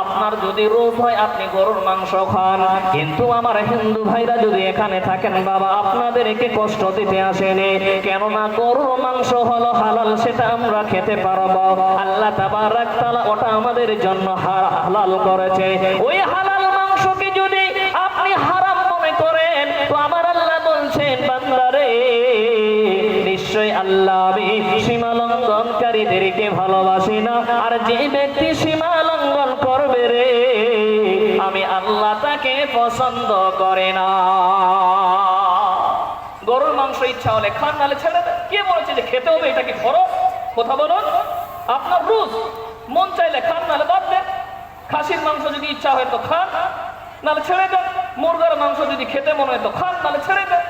আপনার যদি রোজ হয় আপনি গরুর মাংস খান, কিন্তু আমার হিন্দু ভাইরা যদি এখানে থাকেন বাবা, আপনাদেরকে কষ্ট দিতে আসেনি, কেননা গরুর মাংস হলো হালাল, সেটা আমরা খেতে পারবো। আল্লাহ তাবারক তাআলা ওটা আমাদের জন্য হালাল করেছে। ওই হালাল মাংসকে যদি আপনি হারাম মনে করেন, তো আমার আল্লাহ বলছেন, বান্দারে, নিশ্চয় আল্লাহ আমি সীমা লঙ্ঘনকারীদেরকে ভালোবাসি না, আর যে ব্যক্তি সীমা লঙ্ঘন করবে রে, আমি আল্লাহ তাকে পছন্দ করে না। গরুর মাংস ইচ্ছা হলে খান, নালে ছেড়ে দেন। কে বলেছে যে খেতে হবে? এটা কি ফরজ? কথা বলুন। আপনার রুচ, মন চাইলে খান, নালে বাদ দেন। খাসির মাংস যদি ইচ্ছা হয় তো খান, নালে ছেড়ে দেন। মুরগার মাংস যদি খেতে মনে হয় তো খান, নালে ছেড়ে দেন।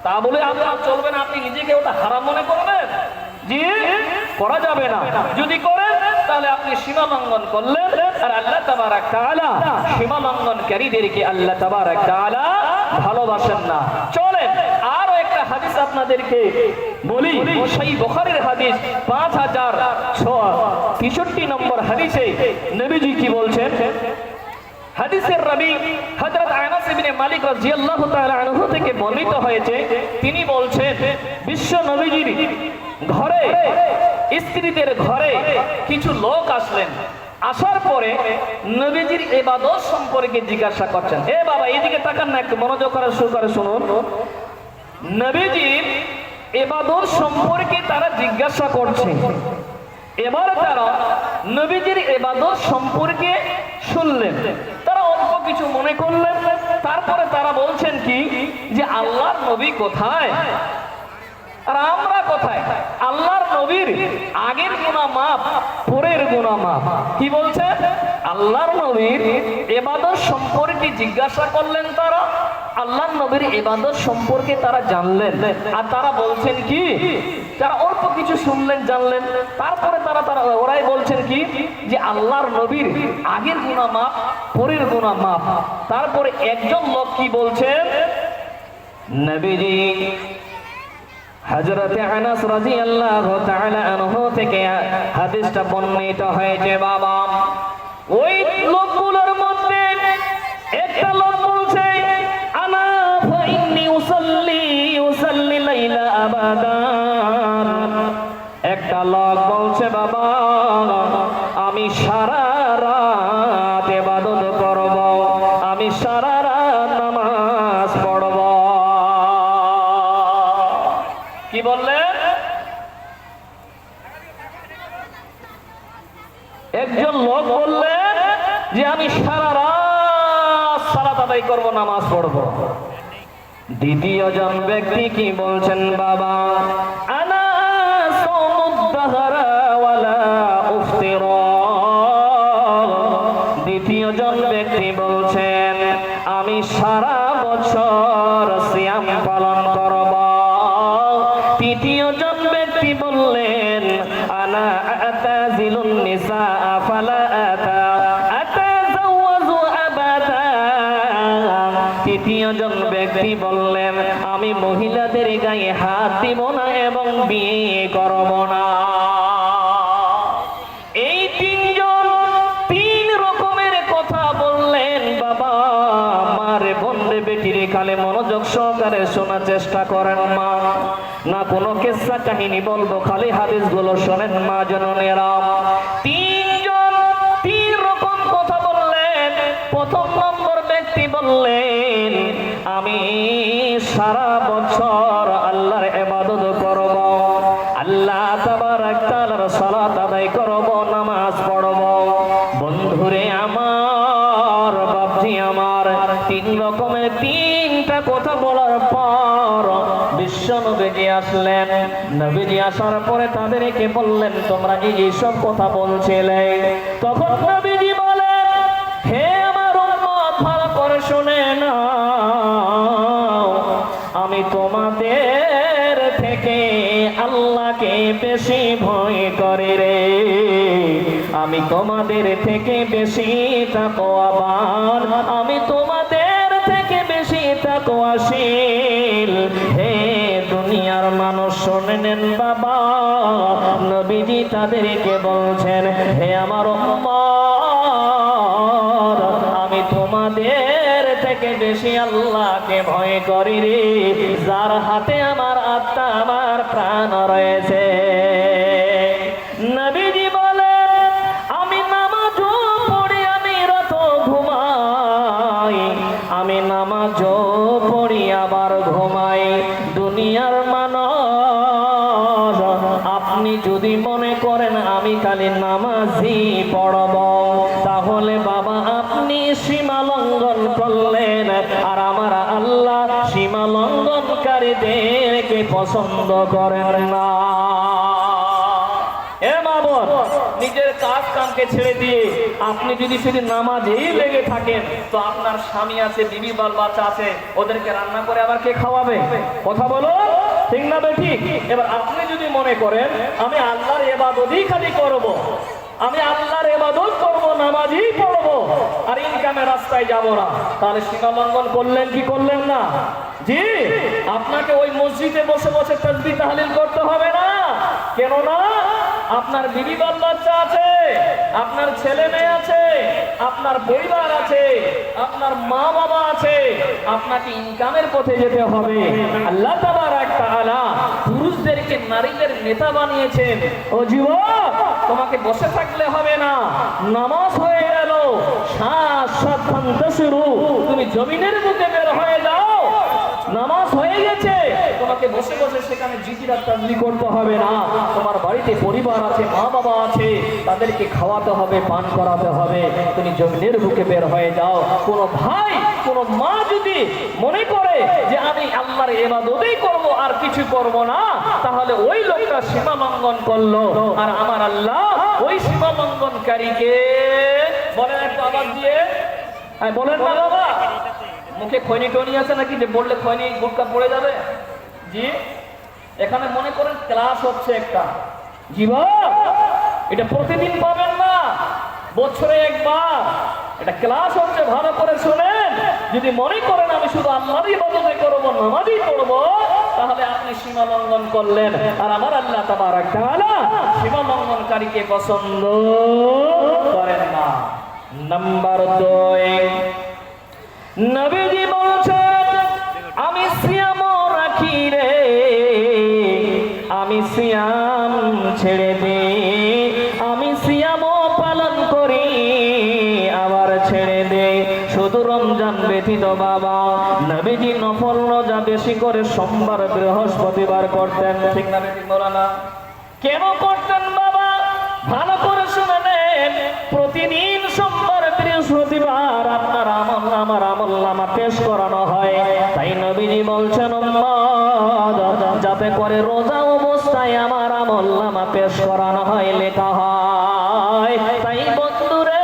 তা বলে আপনার চলবে না আপনি নিজেকে ওটা হারাম মনে করবেন? জি, করা যাবে না। যদি করেন তাহলে আপনি সীমা লঙ্ঘন করলেন, আর আল্লাহ তাবারক তাআলা সীমা লঙ্ঘনকারীদেরকে আল্লাহ তাবারক তাআলা ভালোবাসেন না। চলেন আরো একটা হাদিস আপনাদেরকে বলি, সহিহ বুখারীর হাদিস 5063 নম্বর হাদিসে নবীজি কি বলছেন? হাদিসের রাবী হযরত আনাস ইবনে মালিক রাদিয়াল্লাহু তাআলা আনহু থেকে বর্ণিত হয়েছে, তিনি বলছেন, বিশ্ব নবীজির ঘরে, স্ত্রীদের ঘরে কিছু লোক আসলেন। আসার পরে নবীজির ইবাদত সম্পর্কে জিজ্ঞাসা করছেন। এ বাবা এদিকে তাকান না, একটু মনোযোগ করে শুরু করে শুনুন। নবীজির ইবাদত সম্পর্কে তারা জিজ্ঞাসা করছে। এবার তারা নবীজির ইবাদত সম্পর্কে শুনলেন, তারা অল্প কিছু মনে করলেন। তারপরে তারা বলছেন কি, যে আল্লাহর নবী কোথায় আর আমরা কোথায়? আল্লাহর নবীর আগের গুনাহ মাফ, পরের গুনাহ মাফ। কি বলছেন? আল্লাহর নবীর ইবাদত সম্পর্কে জিজ্ঞাসা করলেন তারা, আল্লাহর নবীর ইবাদত সম্পর্কে তারা জানলেন। আর তারা বলছেন কি, তারা অল্প কিছু শুনলেন, জানলেন, তারপরে ওরাই বলছেন কি, যে আল্লাহর নবীর আগের গুনাহ মাফ, পরের গুনাহ মাফ। তারপরে একজন লোক কি বলছেন, নবীজি হযরত আনাস রাদিয়াল্লাহু তাআলা আনহু থেকে হাদিসটা বর্ণিত হয়েছে। বাবা ওই লোকগুলোর মধ্যে একটা লোক বলছে, আনা ফাইন্নী উসাল্লি লাইলা আবাদান। একটা লোক বলছে, বাবা আমি সারা রাত ইবাদত করব, আমি সারা রাত নামাজ পড়ব। কি বললেন? বললেন যে আমি সারা রাত সালাত আদায় করব, নামাজ পড়ব। দ্বিতীয় জন ব্যক্তি কি বলছেন, বাবা আনা সাউমুদ্দাহরা ওয়ালা উফতিরা। দ্বিতীয় জন ব্যক্তি বলছেন আমি সারা বছর সিয়াম পালন করব। তৃতীয় জন ব্যক্তি বললেন আনা আতাজিলুন নিসা ফালা আতাজাওয়াজু আবাদা। তৃতীয় জন ব্যক্তি বললেন আমি মহিলাদের গায়ে হাত দিব না এবং বিয়ে করব না। এই তিনজন তিন রকমের কথা বললেন। বাবা মারে বন্ধে বেটির কালে মনোযোগ সহকারে শোনার চেষ্টা করেন মা। না কোনো কিসসা কাহিনী বলবো, খালি হাদিসগুলো শোনেন মা জননেরা। তিনজন তিন রকম কথা বললেন। প্রথম নম্বর ব্যক্তি বললেন আমি সারা বছর আল্লাহর ইবাদত করব, আল্লাহ তাবারক তাআলার সালাত আদায় করব, নামাজ পড়ব। বন্ধুরে আমার, বাপজি আমার, তিন রকমের তিনটা কথা বলার পর বিশ্ব নবীজি আসলেন। নবীজি আসার পরে তাদেরকে বললেন তোমরা এই সব কথা বলছিলে। তখন নবীজি বলেন হে আমার উম্মত, ভালো করে শুনে নাও, আমি তোমাদের থেকে আল্লাহকে বেশি ভয় করি রে। আমি তোমাদের থেকে বেশি তাকওয়াবান, আমি তোমাদের থেকে বেশি তাকওয়াশীল। হে দুনিয়ার মানুষ শুনে নেন বাবা, নবীজি তাদেরকে বলছেন হে আমার উম্মত, আমি তোমাদের থেকে বেশি আল্লাহকে ভয় করি রে, যার হাতে আমার আত্মা আমার প্রাণ রয়েছে। নবীজি বলেন আমি নামাজও পড়ি, আমি রাত ঘুমাই, আমি নামাজও পড়ি আবার ঘুমাই। দুনিয়ার মানুষ আপনি যদি মনে করেন আমি খালি নামাজই পড়ব, তাহলে বাবা আপনি সীমা লঙ্ঘন করলেন। আর আমার আল্লাহ সীমা লঙ্ঘনকারীদেরকে পছন্দ করেন না। নিজের কাজ কামকে ছেড়ে দিয়ে আপনি যদি শুধু নামাজেই লেগে থাকেন, তো আপনার স্বামী আছে, বিবি বাল বাচ্চা আছে, ওদেরকে রান্না করে আবার কে খাওয়াবে? কথা বলো, ঠিক না ঠিক? এবার আপনি যদি মনে করেন আমি আল্লাহর ইবাদতই খালি করব, আমি আল্লাহর ইবাদত করব, নামাজই পড়ব, আর ইনকামের রাস্তায় যাব না, তাহলে সীমা লঙ্ঘন করলেন কি করলেন না? জি, আপনাকে ওই মসজিদে বসে বসে তাসবিহ তাহলিল করতে হবে না। কেন না? আপনার বিবি বাল বাচ্চা আছে, আপনার ছেলে মেয়ে আছে, আপনার পরিবার আছে, আপনার মা বাবা আছে, আপনাকে ইনকামের পথে যেতে হবে। আল্লাহ তাবারক তাআলা পুরুষদেরকে নারীদের নেতা বানিয়েছেন। ও যুবক, তোমাকে বসে থাকলে হবে না, নামাজ হয়ে গেল, তুমি জমিনের বুকে বের হয়ে যাও, নামাজ হয়ে গেছে, তোমাকে বসে বসে সেখানে জিকির আর তাসবিহ করতে হবে না। তোমার বাড়িতে পরিবার আছে, মা বাবা আছে, তাদেরকে খাওয়াতে হবে, পান করাতে হবে, তুমি জমিনের বুকে বের হয়ে যাও। কোনো ভাই, কোনো মা যদি মনে করে যে আমি আল্লাহর ইবাদতই করব আর কিছু করব না, তাহলে ওই লোকটা সীমা লঙ্ঘন করলো। আর আমার আল্লাহ ওই সীমা লঙ্ঘনকারীকে বলেন একটু আওয়াজ দিয়ে, হ্যাঁ বলেন না বাবা, মুখে খৈনি টনি আছে নাকি যে বললে খৈনি গুটকা পড়ে যাবে? জি, এখানে মনে করেন ক্লাস হচ্ছে একটা, জীবন এটা প্রতিদিন পাবেন না, বছরে একবার এটা ক্লাস হচ্ছে, ভালো করে শুনেন। যদি মনে করেন আমি শুধু আল্লাহর ইবাদতই করব, নামাজই পড়ব, তাহলে আপনি সীমা লঙ্ঘন করলেন। আর আমার আল্লাহ তাবারক তাআলা সীমা লঙ্ঘনকারীকে পছন্দ করেন না। নাম্বার 2, নবীজি বলছেন আমি সিয়াম রাখি রে, আমি সিয়াম ছেড়ে দিই, আমি সিয়াম পালন করি আবার ছেড়ে দেই। শুধু রমজান ব্যতীত বাবা নবীজি নফল রোজা বেশি করে সোমবার বৃহস্পতিবার করতেন, ঠিক না বেটি? বলা না কেন করতেন বাবা? ভালো করে শুনে নেন। প্রতিদিন সোমবার বৃহস্পতিবার আপনার আমার আমলনামা পেশ করানো হয়। তাই নবীজি বলছেন উম্মত, যাতে করে রোজা অবস্থায় আমার আমলনামা পেশ করানো হয়, লেখা হয়। তাই বন্ধুরে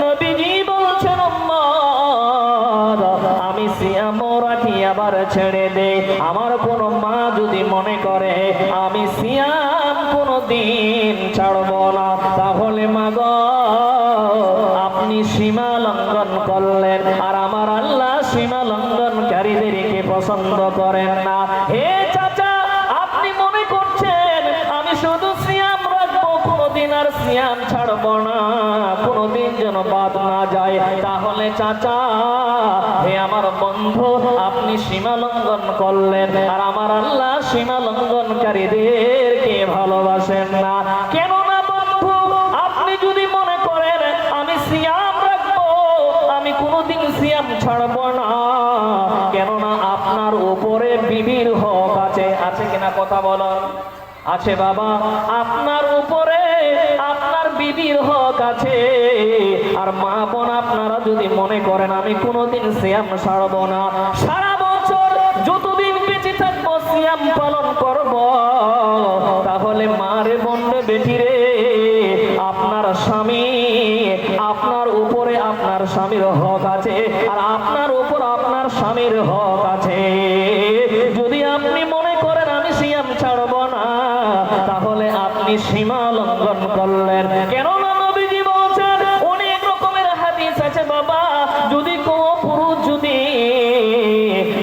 নবীজি বলছেন উম্মত, আমি সিয়াম রাখি আবার ছেড়ে দে। আমার কোনো মা যদি মনে করে আমি সিয়াম কোনোদিন ছাড়বো না, তাহলে মা গো আপনি সীমা লঙ্ঘন করলেন। আর আমার আল্লাহ সীমা লঙ্ঘনকারীদেরকে পছন্দ করেন না। হে চাচা, আপনি মনে করছেন আমি শুধু সিয়াম রাখবো, কোনোদিন আর সিয়াম ছাড়বো না, কোনোদিন যেন বাদ না যায়, তাহলে চাচা হে আমার বন্ধু আপনি সীমা লঙ্ঘন করলেন। আর আমার আল্লাহ সীমা লঙ্ঘনকারীদেরকে ভালোবাসেন না। কেন না বন্ধু, আপনি যদি মনে করেন আমি সিয়াম রাখবো, আমি কোনোদিন সিয়াম ছাড়বো না, কেননা আপনার উপরে বিবির হক আছে। আছে কিনা কথা বলো? আছে বাবা, আপনার উপরে আপনার বিবির হক আছে। আর মা বোন আপনারা যদি মনে করেন আমি কোনোদিন সিয়াম ছাড়বো না, সারা বছর যতদিন বেঁচে থাকবো সিয়াম পালন করব, তাহলে মারে বোনরে বেটিরে আপনার স্বামী, আপনার উপরে আপনার স্বামীর হক আছে, আর আপনার উপর আপনার স্বামীর হক আছে। যদি আপনি মনে করেন আমি সিয়াম ছাড়বো না, তাহলে আপনি সীমা লঙ্ঘন করলেন। কেননা নবীজি বলছেন, অনেক রকমের হাদিস আছে বাবা, যদি কোনো পুরুষ যদি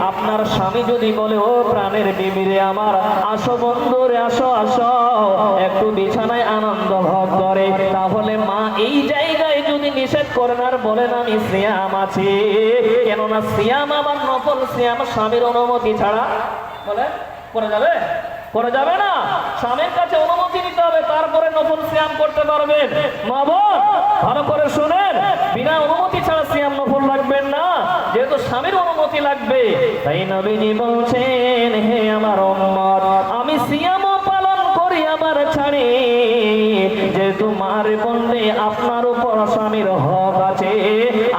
আপনার স্বামী যদি বলে ও প্রাণের বিবিরে আমার, আসো বন্ধুরে আসো আসো, একটু বিছানায় আনন্দ ভোগ করে, তাহলে মা এই জায়গায় যদি নিষেধ করেন আর বলেন আমি সিয়াম আছি, কেননা সিয়াম আবার নফল সিয়াম স্বামীর অনুমতি ছাড়া বলে করে যাবে, করে যাবে না। স্বামীর কাছে অনুমতি নিতে হবে, তারপরে নফল সিয়াম করতে পারবেন। মা বোন ভালো করে শুনেন, বিনা অনুমতি ছাড়া সিয়াম নফল রাখবেন না, যেহেতু স্বামীর অনুমতি লাগবে। তাই নবীজি বলছেন, হে আমার উম্মত, আমি সিয়ামও পালন করি আবার ছাড়ি, যেহেতু মার বন্ধে আপনার উপর স্বামীর হক আছে।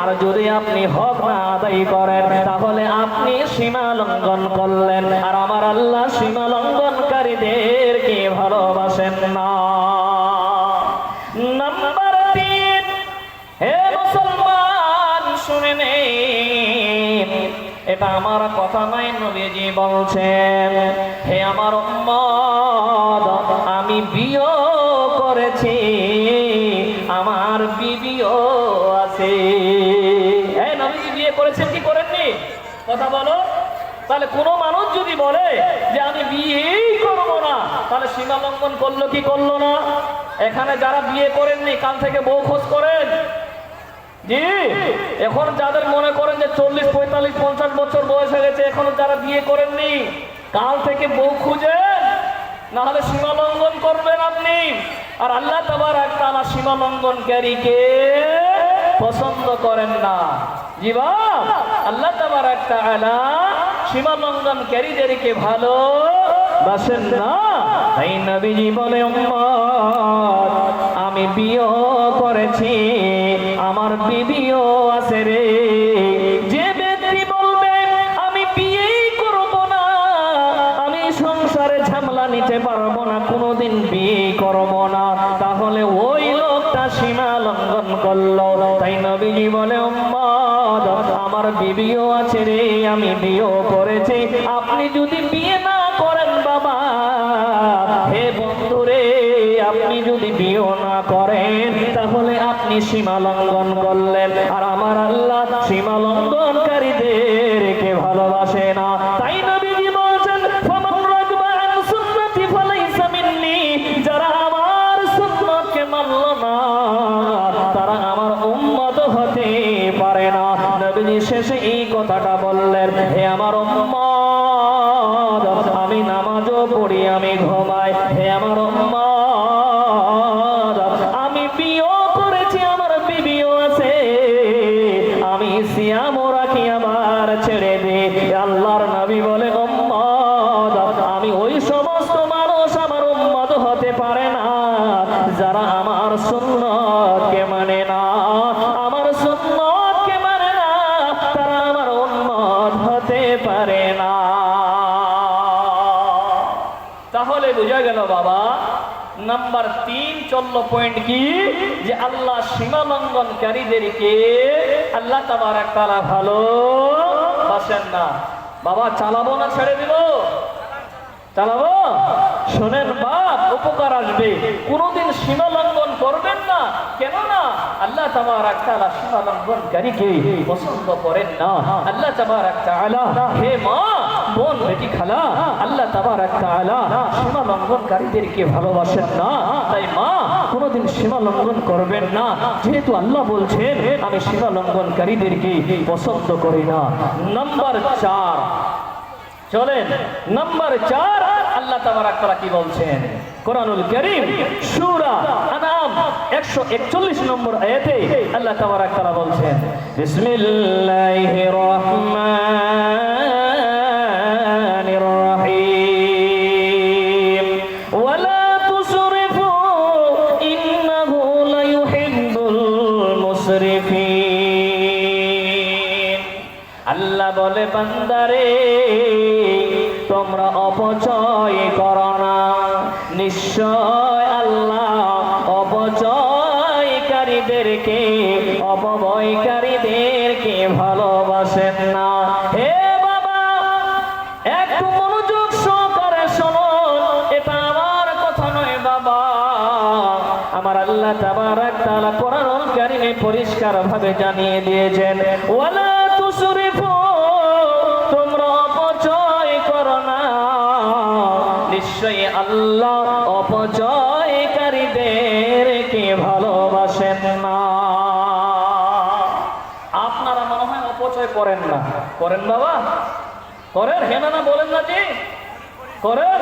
আর যদি আপনি হক না আদায় করেন, তাহলে আপনি সীমা লঙ্ঘন করলেন। আর আমার আল্লাহ সীমা লঙ্ঘনকারীদেরকে ভালোবাসেন না। নাম্বার 3, হে মুসলমান শুনে নিন, এটা আমার কথা নয়, নবীজি বলছেন, হে আমার উম্মত, আমি বিয়ে করেছি, আমার বিবিও আছে। এই নবীজি বিয়ে করেছেন কি করেননি? কথা বলো। তাহলে কোনো মানুষ যদি বলে যে আমি বিয়েই করবো না, তাহলে সীমা লঙ্ঘন করলো কি করলো না? এখানে যারা বিয়ে করেননি কাল থেকে বউ খোঁজ করেন। জি, এখন যাদের মনে করেন যে 40, 45, 50 বছর বয়স হয়ে গেছে, এখনো যারা বিয়ে করেননি, কাল থেকে বউ খুঁজেন, না হলে সীমা লঙ্ঘন করবেন আপনি। আর আল্লাহ তাবারক তাআলা সীমা লঙ্ঘনকারীকে পছন্দ করেন না। জি বাপ, আল্লাহ তাবারক তাআলা সীমা লঙ্ঘনকারীদেরকে ভালোবাসেন না। তাই নবীজি বলে, উম্মত আমি বিয়ে করেছি, আমার বিবিও আছে রে। যে ব্যক্তি বলবে আমি বিয়েই করব না, আমি সংসারে ঝামেলা নিতে পারবো না, কোনোদিন বিয়ে করব না, তাহলে ওই লোকটা সীমা লঙ্ঘন করলো। তাই নবীজি বলে, উম্মত আমার বিবিও আছে রে, আমি বিয়ে করেছি। আপনি যদি বিয়ে না করেন বাবা, হে বন্ধুরে, আপনি যদি বিয়ে না করেন, তাহলে আপনি সীমা লঙ্ঘন করলেন। আর আমার আল্লাহ সীমা লঙ্ঘনকারীদেরকে ভালোবাসে না। তাই নবীজি বলছেন, ফামান রাগবা আন সুন্নতি ফালাইসা মিন্নি, যারা আমার সুন্নতকে মানল না, তারা আমার উম্মত হতে পারে না। নবীজি শেষে এই কথাটা বললেন, হে আমার উম্মত, আমি নামাজও পড়ি, আমি ঘুমাই, হে আমার উম্মত, আমি বিয়ে করেছি, আমার বিবিও আছে, আমি সিয়ামও রাখি, আমার ছেড়ে দে। আল্লাহর নবী বলে, উম্মত আমি ওই সমস্ত মানুষ আমার উম্মত হতে পারে না যারা আমার সুন্নতকে আমার সুন্নতকে মানে না, তারা আমার উম্মত হতে পারে না। তাহলে বোঝা গেল বাবা, নাম্বার 3 চলল পয়েন্ট কি, যে আল্লাহ সীমা লঙ্ঘনকারীদেরকে আল্লাহ তাবারক তাআলা ভালোবাসেন না। বাবা চালাবো না ছেড়ে দিব? চালাবো। শোনেন বাপ, উপকার আসবে। কোনদিন সীমা লঙ্ঘন করবেন না। কেন না? আল্লাহ তাবারক তাআলা সীমা লঙ্ঘনকারীকে পছন্দ করেন না। আল্লাহ তাবারক তাআলা, হে মা বোন বেটি খালা, আল্লাহ তাবারক তাআলা সীমা লঙ্ঘনকারীদেরকে ভালোবাসেন না। তাই মা কোনদিন সীমা লঙ্ঘন করবেন না, যেহেতু আল্লাহ বলছেন আমি সীমা লঙ্ঘনকারীদেরকে পছন্দ করি না। নাম্বার 4 চলেন, নাম্বার 4 আল্লাহ তাবারক তাআলা কি বলছেন কোরআনুল কারীম সূরা আনাম 141 নম্বর আয়াতে আল্লাহ তাবারক তাআলা বলছেন, বিসমিল্লাহির রহমানির রহিম, ওয়ালা তুসরিফু ইন্নাহু লা ইউহিব্বুল মুসরিফিন। আল্লাহ বলে বান্দারে তোমরা অপচয় করো না, নিশ্চয় আল্লাহ অপচয়কারীদেরকে অপব্যয়কারীদেরকে ভালোবাসেন না। হে বাবা, একটু মনোযোগ সহকারে শোনো, এটা আমার কথা নয় বাবা, আমার আল্লাহ তাবারক তাআলা কোরআনুল কারীমে পরিষ্কার ভাবে জানিয়ে দিয়েছেন, ওয়ালা তুসরিফু, তোমরা অপচয় করো না, নিশ্চয়ই আল্লাহ অপচয়কারীদেরকে ভালোবাসেন না। আপনারা মনে হয় অপচয় করেন না, করেন বাবা? করেন? হে না বলেন না জি করেন।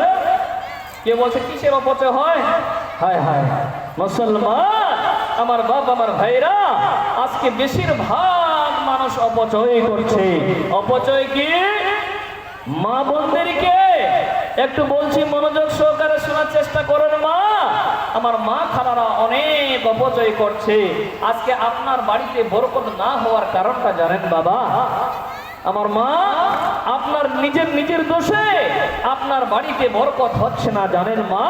কে বলছে কিসের অপচয় হয়? হায় হায় মুসলমান, আমার বাপ আমার ভাইরা, আজকে বেশিরভাগ মানুষ অপচয় করছে। অপচয় কি? মা বোনদেরকে একটু বলছি, মনোযোগ সহকারে শোনার চেষ্টা করেন। মা, আমার মা খালারা অনেক অপচয় করছে। আজকে আপনার বাড়িতে বরকত না হওয়ার কারণটা জানেন বাবা? আমার মা, আপনার নিজের দোষে আপনার বাড়িতে বরকত হচ্ছে না, জানেন মা?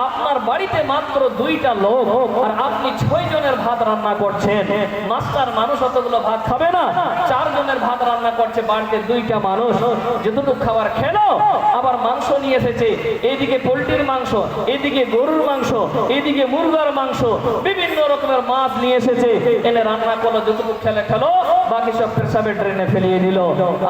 আপনার বাড়িতে মাত্র 2টা লোক আর আপনি 6 জনের ভাত রান্না করছেন। মাস্টার মানুষ অতগুলো ভাত খাবে না, 4 জনের ভাত রান্না করছে বাড়িতে 2টা মানুষ। যতটুকু খাবার খেলো, আবার মাংস নিয়ে এসেছে, এইদিকে পোলট্রির মাংস, এইদিকে গরুর মাংস, এইদিকে মুরগার মাংস, বিভিন্ন রকমের মাছ নিয়ে এসেছে, এনে রান্না করলো। যতটুকু খেলো, বাকি সব পেশাবে ড্রেনে ফেলিয়ে দিল।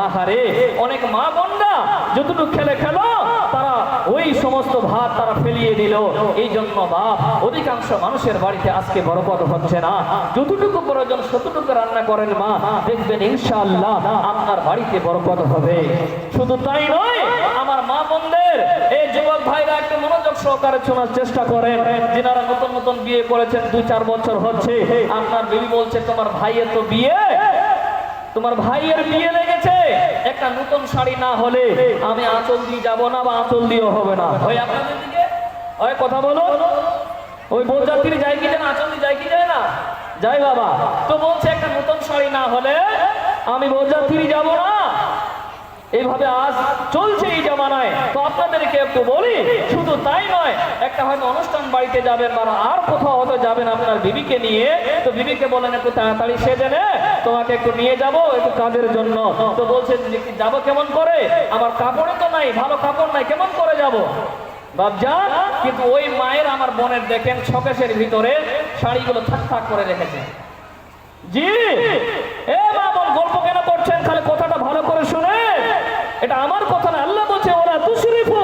আহারে, অনেক মা বোনরা যতটুকু খেলো, তারা ওই সমস্ত ভাত তারা ফেলিয়ে দিল। এই জন্য বাপ, অধিকাংশ মানুষের বাড়িতে আজকে বরকত হচ্ছে না। যতটুকু প্রয়োজন ততটুকু রান্না করেন মা, দেখবেন ইনশাআল্লাহ আপনার বাড়িতে বরকত হবে। শুধু তাই নয়, আমার মা বোনদের, এই যুবক ভাইরা একটু মনোযোগ সহকারে শোনার চেষ্টা করেন। যারা নতুন বিয়ে করেছেন, 2-4 বছর হচ্ছে, আপনার বিবি বলছে তোমার ভাইয়ের তো বিয়ে, তোমার ভাইয়ের বিয়ে লেগেছে, একটা নতুন শাড়ি না হলে আমি আঁচল দিয়ে যাবো না, বা আঁচল দিয়েও হবে না। ওই আপনাদের দিকে ওই কথা বলো, ওই বরযাত্রী যায় কি যায় না, আঁচল দিয়ে যায় কি যায় না? যাই বাবা। তো বলছে একটা নতুন শাড়ি না হলে আমি বরযাত্রী যাব না। এইভাবে আজ চলছে এই জামানায়। তো আপনাদেরকে একটু বলি, শুধু তাই নয়, একটা হয়তো অনুষ্ঠান বাড়িতে যাবেন বা আর কোথাও হয়তো যাবেন আপনার বিবিকে নিয়ে, তো বিবিকে বলেন একটু তাড়াতাড়ি সেজে নে, তোমাকে একটু নিয়ে যাব একটু কাজের জন্য। তো বলছেন যাবো কেমন করে, আমার কাপড়ে তো নাই, ভালো কাপড় নাই, কেমন করে যাব বাপজান? কিন্তু ওই মায়ের, আমার বোনের দেখেন শোকেসের ভিতরে শাড়িগুলো থাক থাক করে রেখেছে। জি এ মা বোন, গল্প কেন করছেন? খালি কথাটা ভালো করে শুনে, এটা আমার কথা না, আল্লাহ বলছে ওলা তুসরিফু,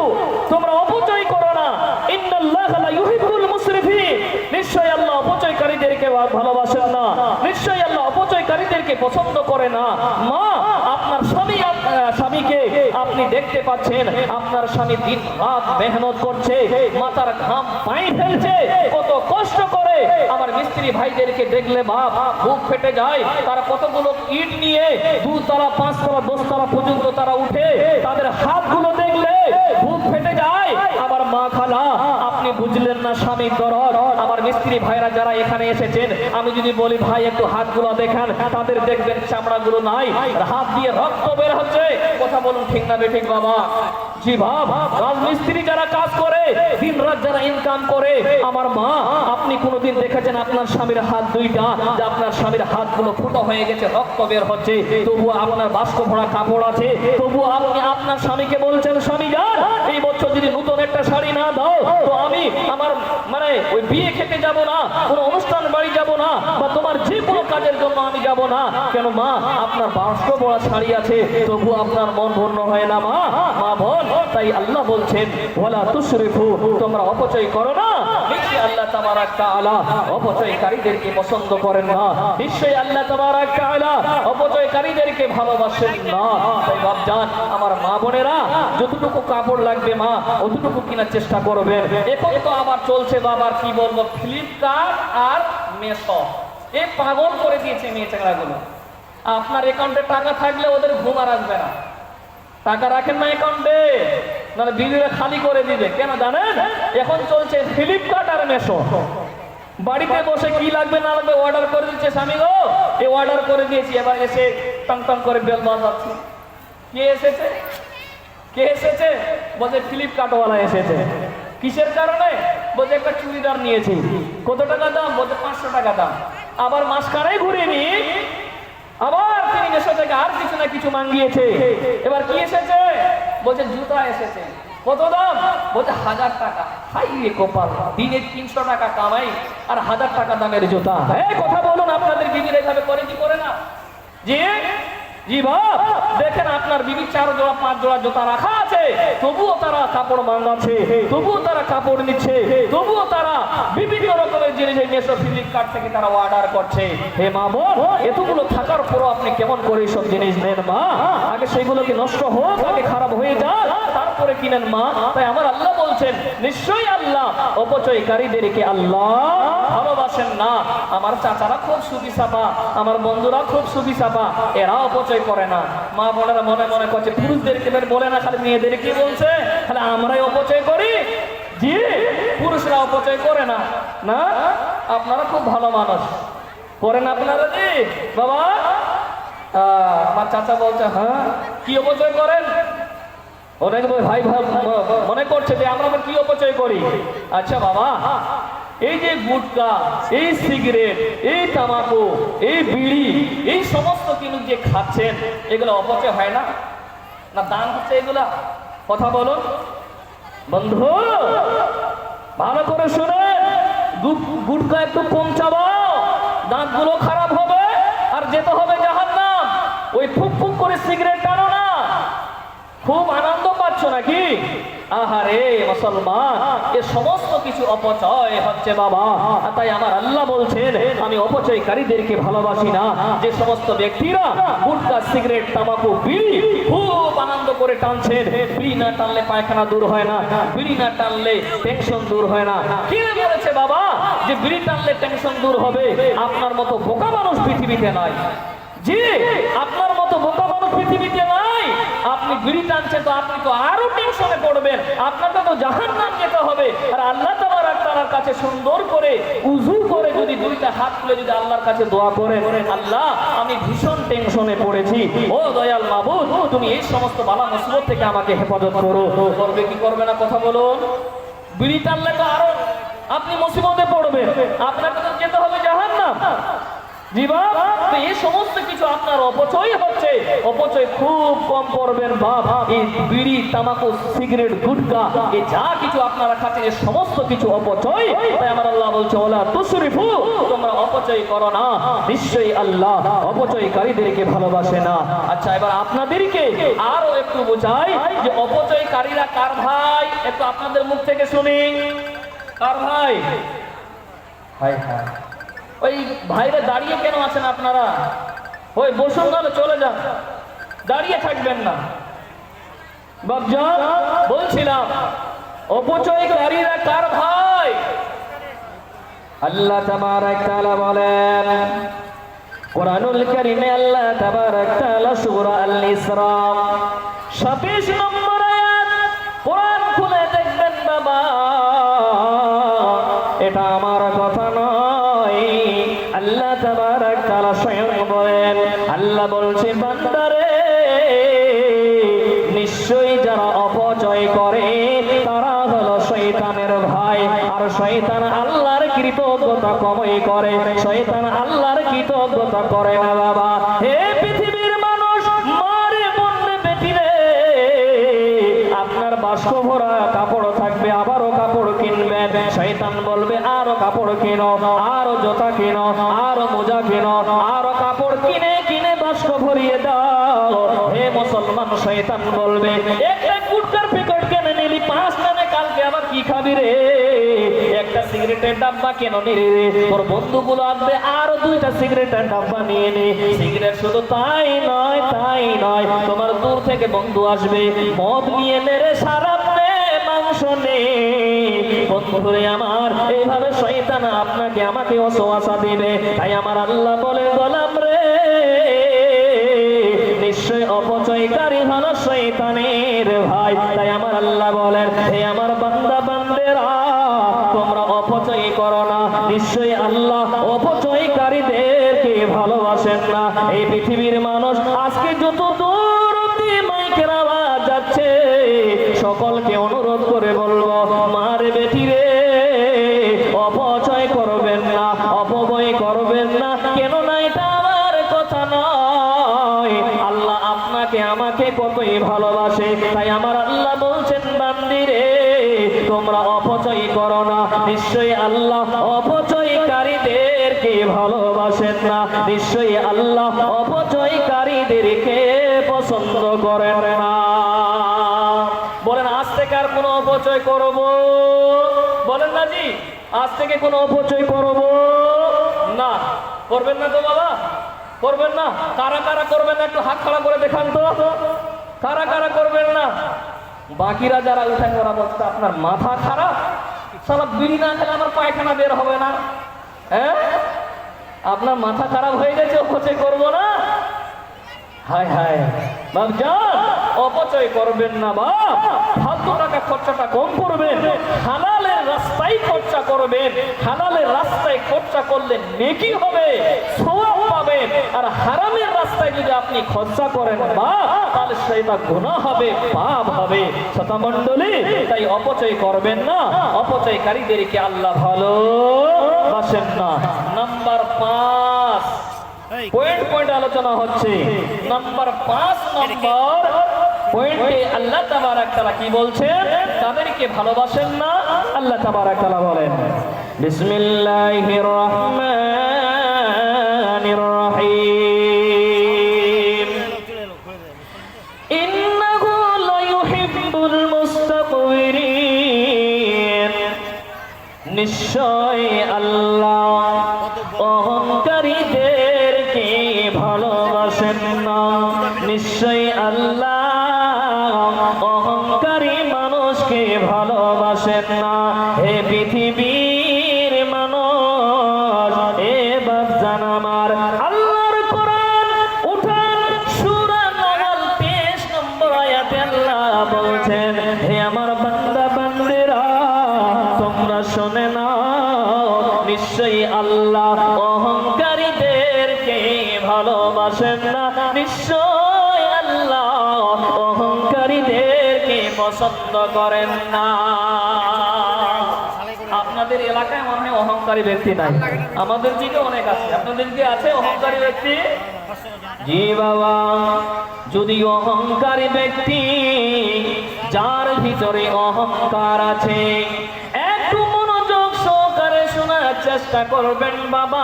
তোমরা অপচয় করো না, ইন্নাল্লাহা লা ইউহিব্বুল মুসরিফিন, নিশ্চয়ই আল্লাহ অপচয়কারীদেরকে ভালোবাসেন না, নিশ্চয়ই আল্লাহ অপচয়কারীদেরকে পছন্দ করে না। মা, আপনার স্বামীকে আপনি দেখতে পাচ্ছেন, আপনার স্বামী দিন রাত মেহনত করছে, মাথার ঘাম পায়ে ফেলছে, কত কষ্ট করে। আমার মিস্ত্রি ভাইদেরকে দেখলে বাপ বুক ফেটে যায়। তারা কতগুলো ইট নিয়ে 2 তলা 5 তলা 10 তলা পর্যন্ত তারা উঠে, তাদের হাতগুলো দেখলে বুক ফেটে যায়। আমার মা খালা, আপনি বুঝলেন না স্বামী দরদ। আমার মিস্ত্রি ভাইরা যারা এখানে এসেছেন, আমি যদি বলি ভাই একটু হাতগুলো দেখান, তাদের দেখবেন চামড়াগুলো নাই, হাত দিয়ে রক্ত বের হচ্ছে। কথা বলুন ঠিক না বেঠিক বাবা? জি ভাব, রাজমিস্ত্রি যারা কাজ করে, দিন রাত যারা ইনকাম করে, আমার মা, আপনি কোনোদিন দেখেছেন আপনার স্বামীর হাত দুইটা, যে আপনার স্বামীর হাতগুলো ফুটো হয়ে গেছে, রক্ত বের হচ্ছে, তবুও আপনার বাস্ক ভরা কাপড় আছে, তবুও আপনি আপনার স্বামীকে বলছেন স্বামী যান এই বছর যদি নতুন একটা শাড়ি না দাও তো আমি আমার মানে ওই বিয়ে খেতে যাব না, কোনো অনুষ্ঠান বাড়ি যাব না, বা তোমার যে কোনো কাজের জন্য আমি যাব না। কেন মা? আপনার বাস্ক ভরা শাড়ি আছে, তবুও আপনার মন ভূর্ণ হয় না মা? মা বোন, তাই আল্লাহ বলছেন ওয়ালা তুসরিফু, তোমরা অপচয় করো না। নিশ্চয়ই আল্লাহ তাবারাক তাআলা অপচয়কারীদেরকে পছন্দ করেন না। নিশ্চয়ই আল্লাহ তাবারাক তাআলা অপচয়কারীদেরকে ভালোবাসেন না। তাই বাপজান, আমার মা বোনেরা, যতটুকু কাপড় লাগবে মা অতটুকু কেনার চেষ্টা করবেন। এখন তো আবার চলছে বাবার কি বলবো, ফ্লিপকার্ট আর মেসো, এ পাগল করে দিয়েছে মেয়ে ছেলেগুলো। আপনার অ্যাকাউন্টে টাকা থাকলে ওদের ঘুম আর আসবে না। টাকা রাখেন না অ্যাকাউন্টে, মানে বিলিরা খালি করে দিবে। কেন জানেন? এখন চলছে ফ্লিপকার্ট আর মেসো। বাড়িতে বসে কি লাগবে না লাগবে অর্ডার করে দিচ্ছে স্বামী গো, এই অর্ডার করে দিয়েছি, এবার এসে টং টং করে বেল বাজাচ্ছে। কে এসেছে? কে এসেছে? বলছে ফ্লিপকার্টওয়ালা এসেছে। কিসের কারণে? বলছে একটা চুড়িদার নিয়েছি, কত টাকা দাম? বলছে 500 টাকা দাম। আবার মাসখানেই ঘুরিয়ে নি, আবার তিনি মেসো থেকে আর কিছু না কিছু মাঙ্গিয়েছে। এবার কি এসেছে? বলছে জুতা এসেছে, কত দাম? বলছে 1000 টাকা। হাই রে কপাল, দিনে 300 টাকা কামাই আর 1000 টাকা দামের জুতা। এই কথা বলুন, আপনাদের বিবির এভাবে করে কি করে না? জি জি বাপ, দেখেন আপনার বিবি 4 জোড়া 5 জোড়া জুতা রাখা আছে, তবুও তারা কাপড় মাঙ্গাচ্ছে, তবুও তারা কাপড় নিচ্ছে, তবুও তারা বিভিন্ন রকমের জিনিস মেসো ফ্লিপকার্ট থেকে তারা অর্ডার করছে। হে মা বোন, এতগুলো থাকার পরও আপনি কেমন করে সব জিনিস নেন মা? আগে সেগুলো কি নষ্ট হোক, আগে খারাপ হয়ে যাক, তারপরে কিনেন মা। তাই আমার আল্লাহ বলছেন, নিশ্চয়ই আল্লাহ অপচয়কারীদেরকে আল্লাহ ভালোবাসেন না। আমার চাচারা খুব সুখী সাপা, আমার বন্ধুরা খুব সুখী সাপা, এরা অপচয় করে না। মা বোনেরা মনে মনে করছে পুরুষদেরকে বলে না, খালি মেয়েদেরকে বলছে, খালি আমরাই অপচয় করি। জি, পুরুষরা অপচয় করে না। না, আপনারা খুব ভালো মানুষ, করেন আপনারা জি বাবা? আমার চাচা বলছে হ্যাঁ, কি অপচয় করেন? অনেক ভাই মনে করছে যে আমরা কি অপচয় করি। আচ্ছা বাবা, এই যে গুটকা, এই সিগারেট, এই তামাকু, এই বিড়ি, এই সমস্ত কিছু যে খাচ্ছেন, এগুলো অপচয় হয় না? না দান হচ্ছে এগুলা? কথা বলুন বন্ধু, ভালো করে শুনেন। গুটকা একটু কম চাবাও, দাঁতগুলো খারাপ হবে আর যেতে হবে জাহান্নাম। ওই ফুক ফুক করে সিগারেট টানো না। খুব আনন্দ পাচ্ছ নাকি? আহারে মুসলমান, এ সমস্ত কিছু অপচয় হচ্ছে বাবা। তাই আমার আল্লাহ বলছেন, আমি অপচয়কারীদেরকে ভালোবাসি না। যে সমস্ত ব্যক্তিরা গুটকা, সিগারেট, তামাকু, বিড়ি খুব আনন্দ করে টানছেন, বিড়ি না টানলে পায়খানা দূর হয় না, বিড়ি না টানলে টেনশন দূর হয় না। কে বলেছে বাবা যে বিড়ি টানলে টেনশন দূর হবে? আপনার মতো বোকা মানুষ পৃথিবীতে নাই। জি, আপনার মতো বোকা মানুষ পৃথিবীতে নাই। আপনি বিড়ি টানছেন তো আপনি তো আরো টেনশনে পড়বেন, আপনাকে তো জাহান্নাম যেতে হবে। আর আল্লাহ তাবারাক তাআলার কাছে সুন্দর করে উযু করে যদি দুইটা হাত তুলে যদি আল্লাহর কাছে দোয়া করেন, আল্লাহ আমি ভীষণ টেনশনে পড়েছি, ও দয়াল মাবুদ তুমি এই সমস্ত বালা মুসিবত থেকে আমাকে হেফাজত করো। করবে কি করবে না কথা বলুন? বিড়ি টানলে তো আরো আপনি মুসিবতে পড়বেন, আপনাকে তো যেতে হবে জাহান্নাম। জীবন তো এই সমস্ত কিছু আপনার অপচয় হচ্ছে। অপচয় খুব কম করবেন বাপ। এই বিড়ি, তামাকু, সিগারেট, গুটকা, এই যা কিছু আপনারা খাচ্ছেন এই সমস্ত কিছু অপচয়। তাই আমার আল্লাহ বলছে ওয়ালা তুসরিফু, তোমরা অপচয় করো না। নিশ্চয়ই আল্লাহ অপচয়কারীদেরকে ভালোবাসে না। আচ্ছা, এবার আপনাদেরকে আরো একটু বোঝাই যে অপচয়কারীরা কার ভাই, একটু আপনাদের মুখ থেকে শুনি। কার ভাই? হাই হাই, ওই ভাইরা দাঁড়িয়ে কেন আছেন আপনারা? ওই বসুন, নাহলে চলে যান, দাঁড়িয়ে থাকবেন না। বাপজান বলছিলাম অপচয়কারীরা কার ভাই? আল্লাহ তাবারাক তাআলা বলেন কোরআনুল কারীমে, আল্লাহ তাবারাক তাআলা সূরা আল ইসরা 27 নম্বর আয়াত বাবা, এটা আমার কথা নয়। আল্লাহ তাবারক তাআলা স্বয়ং বলেন, আল্লাহ বলছে বান্দারে, নিশ্চয়ই যারা অপচয় করে তারা হলো শয়তানের ভাই। আর শয়তান আল্লাহর কৃতজ্ঞতা কমই করে, শয়তান আল্লাহর কৃতজ্ঞতা করে না বাবা। হে পৃথিবীর মানুষ, মারে বন্ধে বেটিরে, আপনার বাস্ক ভরা কাপড় থাকবে, আবারও কাপড় কিনবেন। শয়তান বলবে আরো কাপড় কিনো, আরো জুতা কিনো, আরো মোজা কিনো, আরো কাপড় কিনে কিনে বাস্ক ভরিয়ে দাও। হে মুসলমান, শয়তান বলবে একটা গুটকার প্যাকেট কিনে নিলি 5 টানে, কালকে আবার কি খাবি রে? একটা সিগারেটের ডাব্বা কেন নি রে? তোর বন্ধুগুলো আসবে, আরো 2টা সিগারেটের ডাব্বা নিয়ে নে। সিগারেট শুধু তাই নয়, তাই নয়, তোমার দূর থেকে বন্ধু আসবে, মদ নিয়ে নে রে, সারাপ নে, মাংস নে। বন্ধুরে আমার, এইভাবে শয়তান আপনাকে আমাকে ওয়াসওয়াসা দিবে। তাই আমার আল্লাহ বলে, গোলাম রে, নিশ্চয় অপচয়কারী হলো শয়তানের ভাই। তাই আমার আল্লাহ বলেন, হে আমার বান্দা বান্দেরা, তোমরা অপচয় করো না। নিশ্চয়ই আল্লাহ অপচয়কারীদেরকে ভালোবাসেন না। এই পৃথিবীর মানুষ আজকে যত দূর অব্দি মাইকের আওয়াজ যাচ্ছে, সকলকে অনুরোধ করে বলবো, মারে বেটি রে, অপচয় করবেন না, অপব্যয় করবেন না। কেন না এটা আমার কথা নয়, আল্লাহ আপনাকে আমাকে কতই ভালোবাসে। তাই আমার আল্লাহ বলছেন, বান্দিরে, তোমরা অপচয় করো না। নিশ্চয়ই আল্লাহ অপচয়কারীদেরকে ভালোবাসেন না, নিশ্চয়ই আল্লাহ অপচয়কারীদেরকে পছন্দ করেন না। বলেন, আজ থেকে আর কোনো অপচয় করব? বলেন না জি, আজ থেকে কোনো অপচয় করব না। করবেন না তো বাবা? করবেন না? কারা কারা করবেন না একটু হাত খাড়া করে দেখান তো, কারা কারা করবেন না? বাকিরা যারা উঠে করা বলছে, আপনার মাথা খারাপ, সারা বিড়ি না খেলে আমার পায়খানা বের হবে না। হ্যাঁ, আপনার মাথা খারাপ হয়ে গেছে, অপচয় করবো না? হায় হায় বাপজান, অপচয় করবেন না বাপ। ফালতু টাকা খরচাটা কম করবেন, হালালের রাস্তায় খরচা করবেন। হালালের রাস্তায় খরচা করলে নেকি হবে, সওয়াব পাবেন। আর হারামের রাস্তায় যদি আপনি খরচা করেন বাপ, তাহলে সেটা গুনাহ হবে, পাপ হবে। শ্রোতামণ্ডলী, তাই অপচয় করবেন না, অপচয়কারীদেরকে আল্লাহ ভালোবাসেন না। নাম্বার 5, পয়েন্ট পয়েন্ট আলোচনা হচ্ছে। নাম্বার 5 নম্বর পয়েন্টে আল্লাহ তাবারক তাআলা কি বলছেন? তাদেরকে ভালোবাসেন না। আল্লাহ তাবারক তাআলা বলেন, বিসমিল্লাহির রহমানির রহিম, ইন্নাহু লা ইউহিব্বুল মুস্তাকবিরিন। নিশ্চয় আল্লাহ অহংকারীদেরকে ভালোবাসেন না। নিশ্চয় আল্লাহ অহংকারী মানুষকে ভালোবাসেন না। হে পৃথিবীর মানুষ, এ বাপজান আমার, আল্লাহর কোরআন উঠান সূরা নাহল 23 নম্বর আয়াতে আল্লাহ বলছেন, হে আমার বান্দা বান্দিরা, তোমরা শুনে নাও, নিশ্চয়ই আল্লাহ অহংকারীদেরকে ভালোবাসেন না। নিশ্চয় আল্লাহ অহংকারীদেরকে পছন্দ করেন না। আপনাদের এলাকায় মনে হয় অহংকারী ব্যক্তি নাই, আমাদের দিকে অনেক আছে। আপনাদের কি আছে অহংকারী ব্যক্তি? জি বাবা, যদি অহংকারী ব্যক্তি, যার ভিতরে অহংকার আছে, একটু মনোযোগ সহকারে শোনার চেষ্টা করবেন বাবা।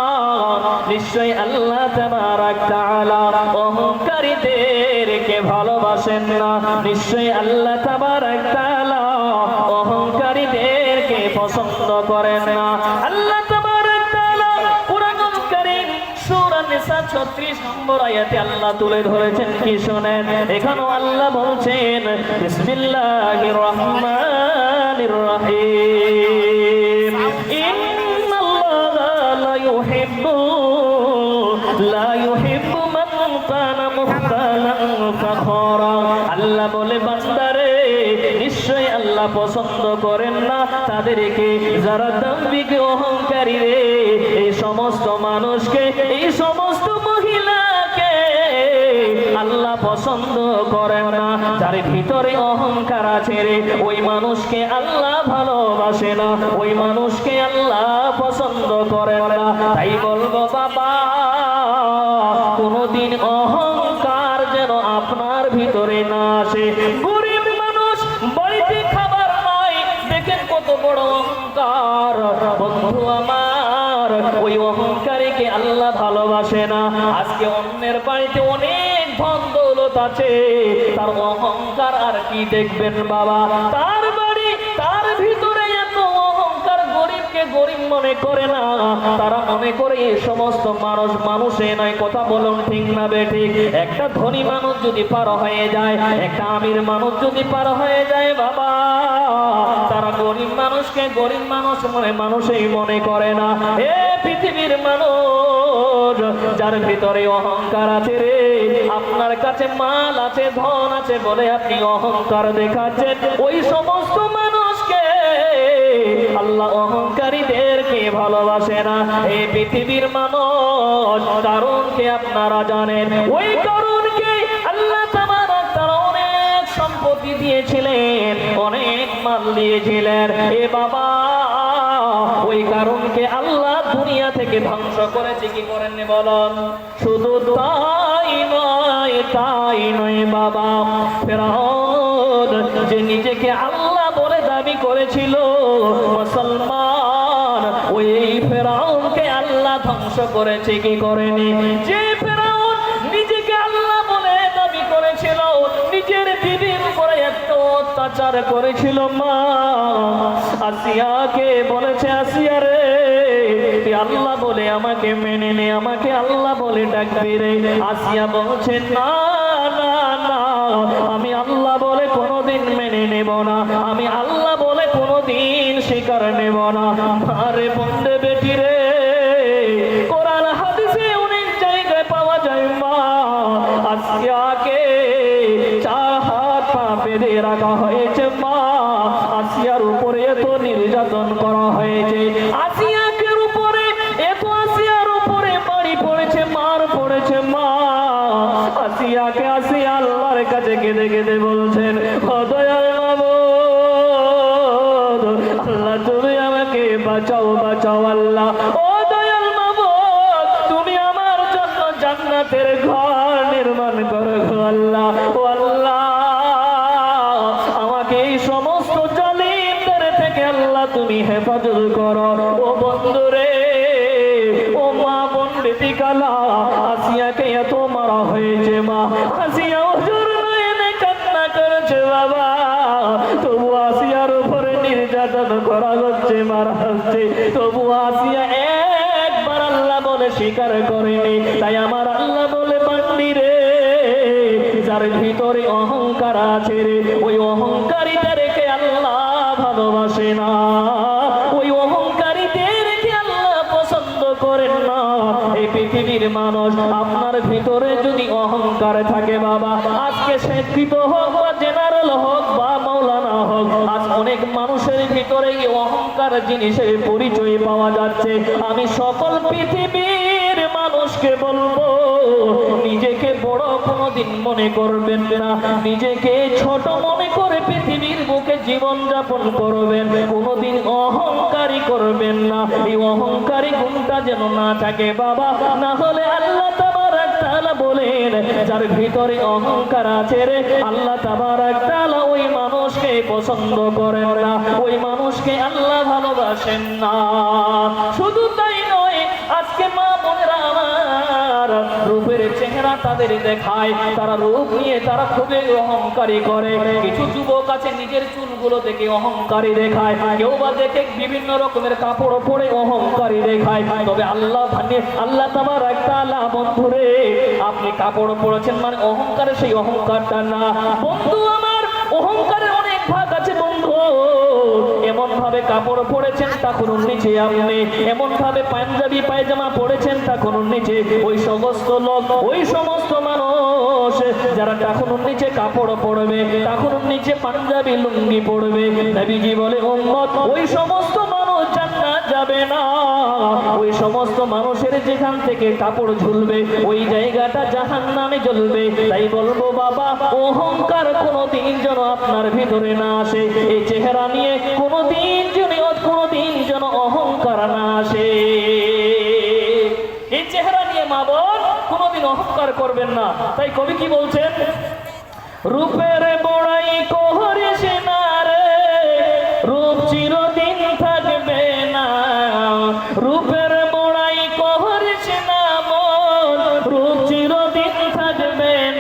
নিশ্চয় আল্লাহ তাবারক তাআলা অহংকারীদেরকে ভালোবাসেন না। নিশ্চয় আল্লাহ তাবারক তাআলা অহংকারীদেরকে পছন্দ করেন না। আল্লাহ তাবারক তাআলা কুরআনুল কারীম সূরা নিসা 36 নম্বর আয়াতে আল্লাহ তুলে ধরেছেন কি শুনেন। এখানেও আল্লাহ বলছেন, বিসমিল্লাহির রহমানির রহিম, ইন্নাল্লাহা লা ইউহিব্বু মান কানা মুখতালান ফাখরা। আল্লাহ বলে, বান্দারে, নিশ্চয় আল্লাহ আল্লাহ পছন্দ করেন না তাদেরকে, যারা দাম্ভিক অহংকারী রে, এই সমস্ত মানুষকে, এই সমস্ত মহিলাকে আল্লাহ পছন্দ করেন না। যার ভিতরে অহংকার আছে রে, ওই মানুষকে আল্লাহ ভালোবাসে না, ওই মানুষকে আল্লাহ পছন্দ করে না। তাই বলবো বাবা, কোনদিন অহংকার যেন আপনার ভিতরে না আসে। গরিব মানুষ, বাড়িতে খাবার নাই, দেখেন কত বড় অহংকার। বন্ধু আমার, ওই অহংকারীকে আল্লাহ ভালোবাসে না। আজকে অন্যের বাড়িতে অনেক ধন দৌলত আছে, তার অহংকার আর কি দেখবেন বাবা। তার বাড়ি, তার ভিতরে এত অহংকার, গরিবকে গরিব মনে করে না, তারা মনে করে এই সমস্ত মানুষ মানুষে নয়। কথা বলুন ঠিক না বেঠিক? একটা ধনী মানুষ যদি পার হয়ে যায়, একটা আমির মানুষ যদি পার হয়ে যায় বাবা, তারা গরিব মানুষকে গরিব মানুষ মানুষই মনে করে না। এ পৃথিবীর মানুষ, যার ভিতরে অহংকার আছে রে, আপনার কাছে মাল আছে, ধন আছে বলে আপনি অহংকার দেখাচ্ছেন, ওই সমস্ত মানুষকে আল্লাহ অহংকারীদেরকে ভালোবাসে না। এই পৃথিবীর মানুষ কারণকে আপনারা জানেন, ওই কারণকে আল্লাহ তাআলা অনেক সম্পত্তি দিয়েছিলেন, অনেক মাল দিয়েছিলেন। এ বাবা, ওই কারণকে আল্লাহ দুনিয়া থেকে ধ্বংস করেছে, কি করেননি বলুন? শুধু তাই নয়, তাই নয় বাবা, ফেরাউন যে নিজেকে আল্লাহ বলে দাবি করেছিল মুসলমান, ওই ফেরাউনকে আল্লাহ ধ্বংস করেছে, কি করেনি? যে ফেরাউন নিজেকে আল্লাহ বলে দাবি করেছিল, নিজের বিবির উপরে এত অত্যাচার করেছিল, মা আসিয়াকে বলেছে, আসিয়া রে, তুই আল্লাহ বলে আমাকে মেনে নে, আমাকে আল্লাহ বলে ডাকবি রে। আসিয়া বলছে, না না না, আমি আল্লাহ বলে কোনোদিন মেনে নেব না, আমি আল্লাহ বলে কোনোদিন স্বীকার নেব না। আরে বন্ধে বেটি রে, কোরআন হাদিসে অনেক জায়গায় পাওয়া যায় মা আসিয়াকে 4 হাত পা বেঁধে রাখা হয়েছে, মা আসিয়ার উপরে এত নির্যাতন করা হয়েছে, আসিয়াকে উপরে এত, আসিয়ার উপরে বাড়ি পড়েছে, মার পড়েছে, মা আসিয়াকে আসিয়া আল্লাহর কাছে কেঁদে কেঁদে বলছেন, ও দয়াল মাবুদ, আল্লাহ তুমি আমাকে বাঁচাও, বাঁচাও আল্লাহ, ও দয়াল মাবুদ, তুমি আমার জন্য জান্নাতের ঘর নির্মাণ করো গো আল্লাহ, ও আল্লাহ, আমাকে এই সমস্ত জালিমদের থেকে আল্লাহ তুমি হেফাজত করো। ও বন্ধুরে, ও মা বোন বেতিকালা, আসিয়াকে এত মারা হয়েছে, মা আসিয়া হুজুর নয়নে কান্না করেছে বাবা, তবু আসিয়ার উপরে নির্যাতন করা হচ্ছে, মারা হচ্ছে, তবু আসিয়া একবার আল্লাহ বলে স্বীকার করেনি। তাই আমার আল্লাহ বলে, বান্দি রে, যার ভিতরে অহংকার আছে রে, ওই অহংকারীদেরকে আল্লাহ ভালোবাসে না, ওই অহংকারীদেরকে আল্লাহ পছন্দ করেন না। এই পৃথিবীর মানুষ, আপনার ভিতরে যদি অহংকার থাকে বাবা, আজকে শিক্ষিত হোক বা জেনারেল হোক বা মাওলানা হোক, আজ অনেক মানুষের ভিতরে এই অহংকার জিনিসের পরিচয় পাওয়া যাচ্ছে। আমি সকল পৃথিবীর মানুষকে বলবো, নিজেকে বড় কোনোদিন মনে করবেন না, নিজেকে ছোট মনে করে পৃথিবীর বুকে জীবন যাপন করবেন, কোনোদিন অহংকারী করবেন না। এই অহংকারী গুণটা যেন না থাকে বাবা, না হলে আল্লাহ তাবারক তাআলা বলেন, যার ভিতরে অহংকার আছে রে, আল্লাহ তাবারক তাআলা ওই মানুষকে পছন্দ করেন না, ওই মানুষকে আল্লাহ ভালোবাসেন না। শুধু তাই নয়, আজকে মা বোনেরা আমার, রূপের চেহারা তাদের দেখায়, তারা রূপ নিয়ে তারা খুবই অহংকারী করে। কিছু যুবক আছে নিজের চুলগুলো দেখে অহংকারী দেখায়, কেউ বা দেখে বিভিন্ন রকমের কাপড় পরে অহংকারী দেখায়। তবে আল্লাহ তাবারক তাআলা, বন্ধুরে, আপনি কাপড় পরেছেন মানে অহংকারে সেই অহংকারটা না। বন্ধু আমার, অহংকারের অনেক ভাগ আছে বন্ধু। এমন ভাবে কাপড় পরেছেন তা কোনো নিচে আপনি, এমন ভাবে পাঞ্জাবি পায়জামা পরেছেন তা কোনো নিচে। ওই সমস্ত লোক, ওই সমস্ত মানুষ যারা টাকুনোর নিচে কাপড় পরবে, টাকুনোর নিচে পাঞ্জাবি লুঙ্গি পরবে, নবীজি বলে উম্মত ওই সমস্ত মানুষ জান্নাত যাবে না। ওই সমস্ত মানুষের যেখান থেকে কাপড় ঝুলবে ওই জায়গাটা জাহান্নামে জ্বলবে। তাই বলবো বাবা, অহংকার কোনোদিন যেন আপনার ভিতরে না আসে। এই চেহারা নিয়ে কোনোদিন যেন অহংকার না আসে। এই চেহারা নিয়ে মা বোন কোনোদিন অহংকার করবেন না। তাই কবি কি বলছেন? রূপের বড়াই